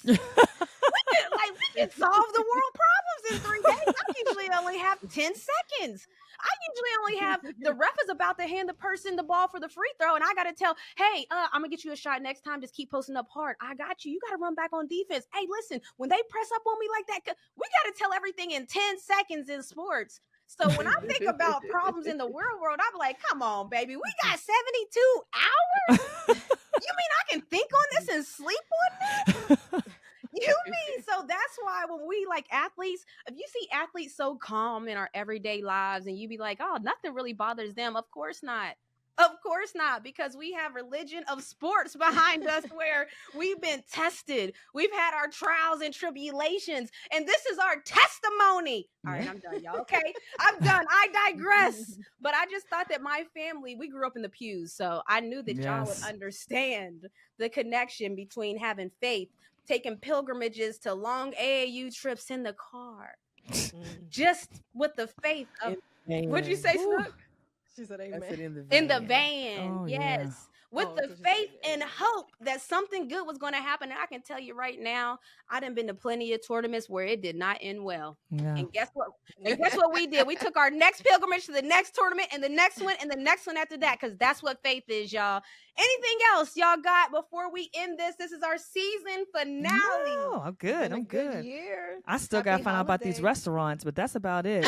days? we can solve the world problems in 3 days. I usually only have 10 seconds. I usually only have the ref is about to hand the person the ball for the free throw, and I got to tell, hey, I'm gonna get you a shot next time. Just keep posting up hard. I got you. You got to run back on defense. Hey, listen, when they press up on me like that, we got to tell everything in 10 seconds in sports. So when I think about problems in the real world, I'm like, come on, baby, we got 72 hours. You mean I can think on this and sleep on this? You mean? So that's why when we like athletes, if you see athletes so calm in our everyday lives and you be like, oh, nothing really bothers them. Of course not. Of course not, because we have Religion of Sports behind us where we've been tested. We've had our trials and tribulations, and this is our testimony. All right, I'm done, y'all. Okay, I'm done. I digress. But I just thought that my family, we grew up in the pews, so I knew that y'all would understand the connection between having faith, taking pilgrimages to long AAU trips in the car, Just with the faith of, what'd you say, Ooh. Snook? She said I amen. said in the van. In the van, Oh, yes. yeah. With Oh, the so she said faith and amen. hope that something good was going to happen. And I can tell you right now, I done been to plenty of tournaments where it did not end well. Yeah. And guess what? And guess what we did? We took our next pilgrimage to the next tournament and the next one and the next one after that, because that's what faith is, y'all. Anything else y'all got before we end this? This is our season finale. No, I'm good. Been a I'm good. year. I still got to Happy find out about these holidays. restaurants, but that's about it.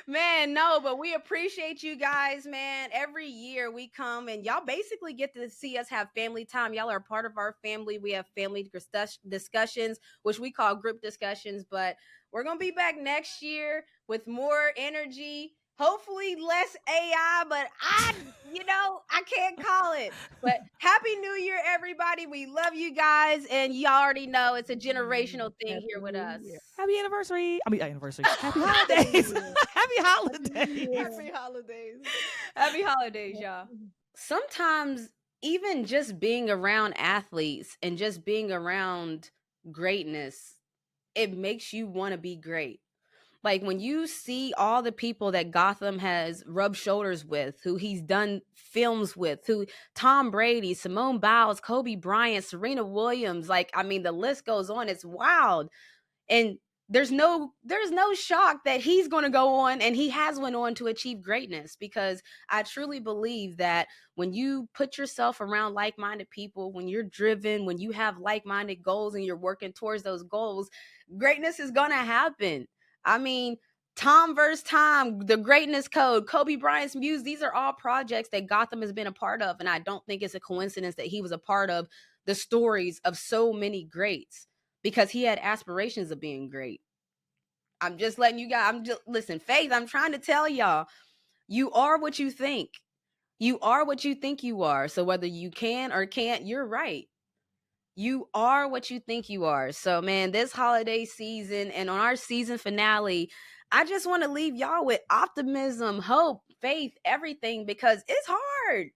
Man, no, but we appreciate you guys, man. Every year we come and y'all basically get to see us have family time. Y'all are a part of our family. We have family discussions, which we call group discussions, but we're going to be back next year with more energy. Hopefully less AI, but I can't call it. But Happy New Year, everybody. We love you guys. And y'all already know it's a generational thing Happy here with New us. Year. Happy anniversary. Anniversary. Happy holidays. Happy holidays. Happy holidays. Happy holidays, y'all. Sometimes even just being around athletes and just being around greatness, it makes you want to be great. Like when you see all the people that Gotham has rubbed shoulders with, who he's done films with, who Tom Brady, Simone Biles, Kobe Bryant, Serena Williams, the list goes on. It's wild. And there's no shock that he's going to go on, and he has went on to achieve greatness, because I truly believe that when you put yourself around like-minded people, when you're driven, when you have like-minded goals and you're working towards those goals, greatness is going to happen. I mean, Tom vs. Time, the Greatness Code, Kobe Bryant's Muse, these are all projects that Gotham has been a part of, and I don't think it's a coincidence that he was a part of the stories of so many greats, because he had aspirations of being great. I'm just letting you guys, listen, Faith, I'm trying to tell y'all, you are what you think. You are what you think you are. So whether you can or can't, you're right. You are what you think you are. So, man, this holiday season and on our season finale, I just want to leave y'all with optimism, hope, faith, everything, because it's hard.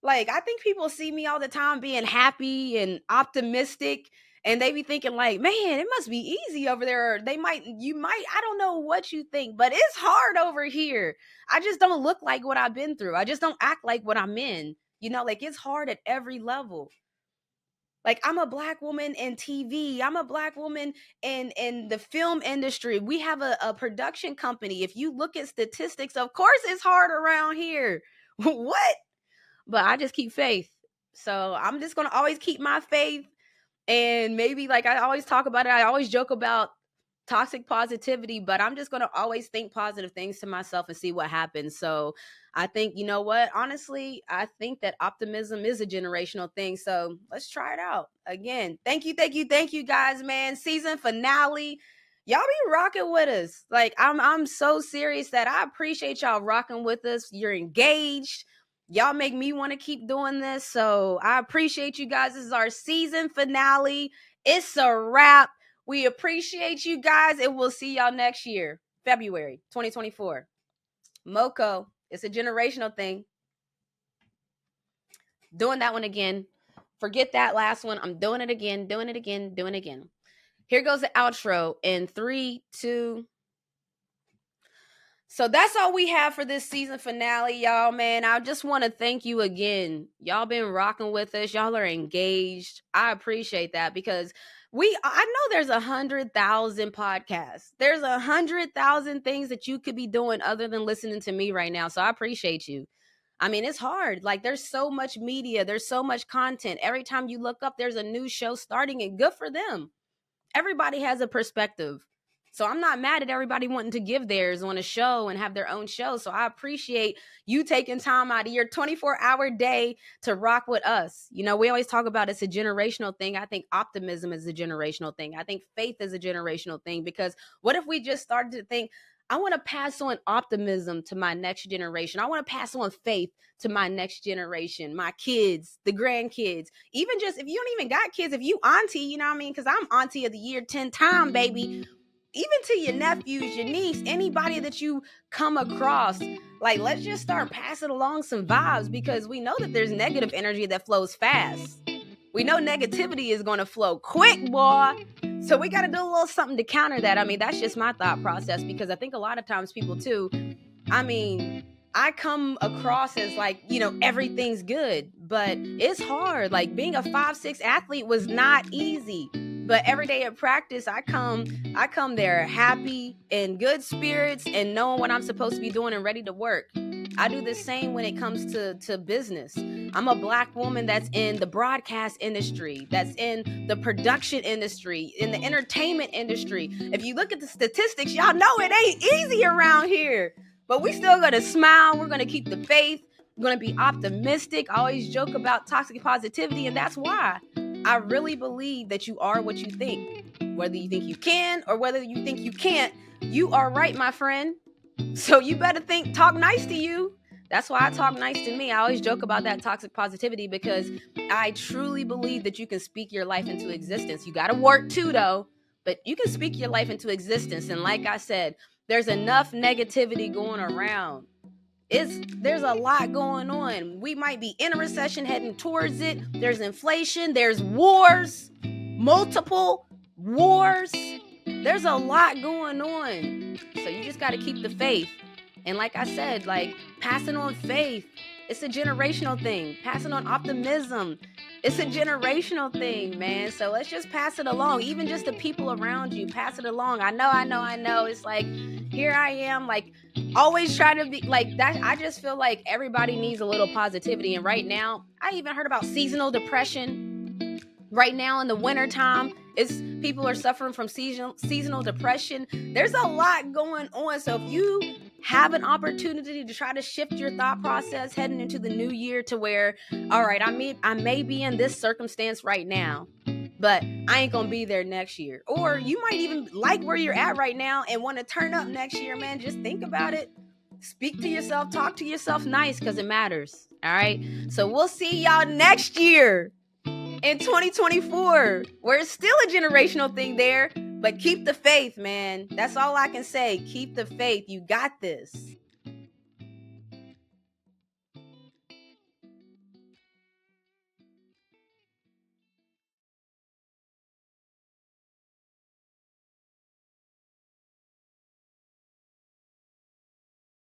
Like, I think people see me all the time being happy and optimistic, and they be thinking like, man, it must be easy over there. Or I don't know what you think, but it's hard over here. I just don't look like what I've been through. I just don't act like what I'm in. Like it's hard at every level. Like, I'm a Black woman in TV. I'm a Black woman in the film industry. We have a production company. If you look at statistics, of course it's hard around here. What? But I just keep faith. So I'm just going to always keep my faith. And maybe, like I always talk about it, I always joke about toxic positivity, but I'm just going to always think positive things to myself and see what happens. So I think, you know what? Honestly, I think that optimism is a generational thing. So let's try it out. Again, thank you guys, man. Season finale. Y'all be rocking with us. Like, I'm so serious that I appreciate y'all rocking with us. You're engaged. Y'all make me want to keep doing this. So I appreciate you guys. This is our season finale. It's a wrap. We appreciate you guys, and we'll see y'all next year, February 2024. MoCo, it's a generational thing. Doing that one again. Forget that last one. I'm doing it again. Here goes the outro in 3, 2. So that's all we have for this season finale, y'all, man. I just want to thank you again. Y'all been rocking with us. Y'all are engaged. I appreciate that, because I know there's 100,000 podcasts. There's 100,000 things that you could be doing other than listening to me right now. So I appreciate you. I mean, it's hard. Like, there's so much media. There's so much content. Every time you look up, there's a new show starting, and good for them. Everybody has a perspective. So I'm not mad at everybody wanting to give theirs on a show and have their own show. So I appreciate you taking time out of your 24-hour day to rock with us. We always talk about it's a generational thing. I think optimism is a generational thing. I think faith is a generational thing, because what if we just started to think, I want to pass on optimism to my next generation. I want to pass on faith to my next generation, my kids, the grandkids. Even just if you don't even got kids, if you auntie, you know what I mean? Because I'm auntie of the year 10 times, baby. Even to your nephews, your niece, anybody that you come across, like, let's just start passing along some vibes, because we know that there's negative energy that flows fast. We know negativity is going to flow quick, boy. So we got to do a little something to counter that. I mean, that's just my thought process, because I think a lot of times people too, I mean, I come across as like, everything's good, but it's hard. Like being a 5'6" athlete was not easy. But every day at practice, I come there happy, in good spirits, and knowing what I'm supposed to be doing and ready to work. I do the same when it comes to business. I'm a Black woman that's in the broadcast industry, that's in the production industry, in the entertainment industry. If you look at the statistics, y'all know it ain't easy around here. But we still gonna smile. We're gonna keep the faith. We're gonna be optimistic. I always joke about toxic positivity, and that's why I really believe that you are what you think. Whether you think you can or whether you think you can't, you are right, my friend. So you better talk nice to you. That's why I talk nice to me. I always joke about that toxic positivity, because I truly believe that you can speak your life into existence. You got to work too, though, but you can speak your life into existence. And like I said, there's enough negativity going around. There's a lot going on. We might be in a recession heading towards it. There's inflation. There's wars, multiple wars. There's a lot going on. So you just got to keep the faith. And like I said, like passing on faith, it's a generational thing. Passing on optimism, it's a generational thing, man. So let's just pass it along. Even just the people around you, pass it along. I know. It's like, here I am, like always trying to be like that. I just feel like everybody needs a little positivity. And right now, I even heard about seasonal depression. Right now in the wintertime, people are suffering from seasonal depression. There's a lot going on. So if you have an opportunity to try to shift your thought process heading into the new year to where, all right, I may be in this circumstance right now, but I ain't gonna be there next year. Or you might even like where you're at right now and want to turn up next year, man. Just think about it. Speak to yourself, talk to yourself nice, because it matters. All right. So we'll see y'all next year in 2024, where it's still a generational thing there, but keep the faith, man. That's all I can say. Keep the faith. You got this.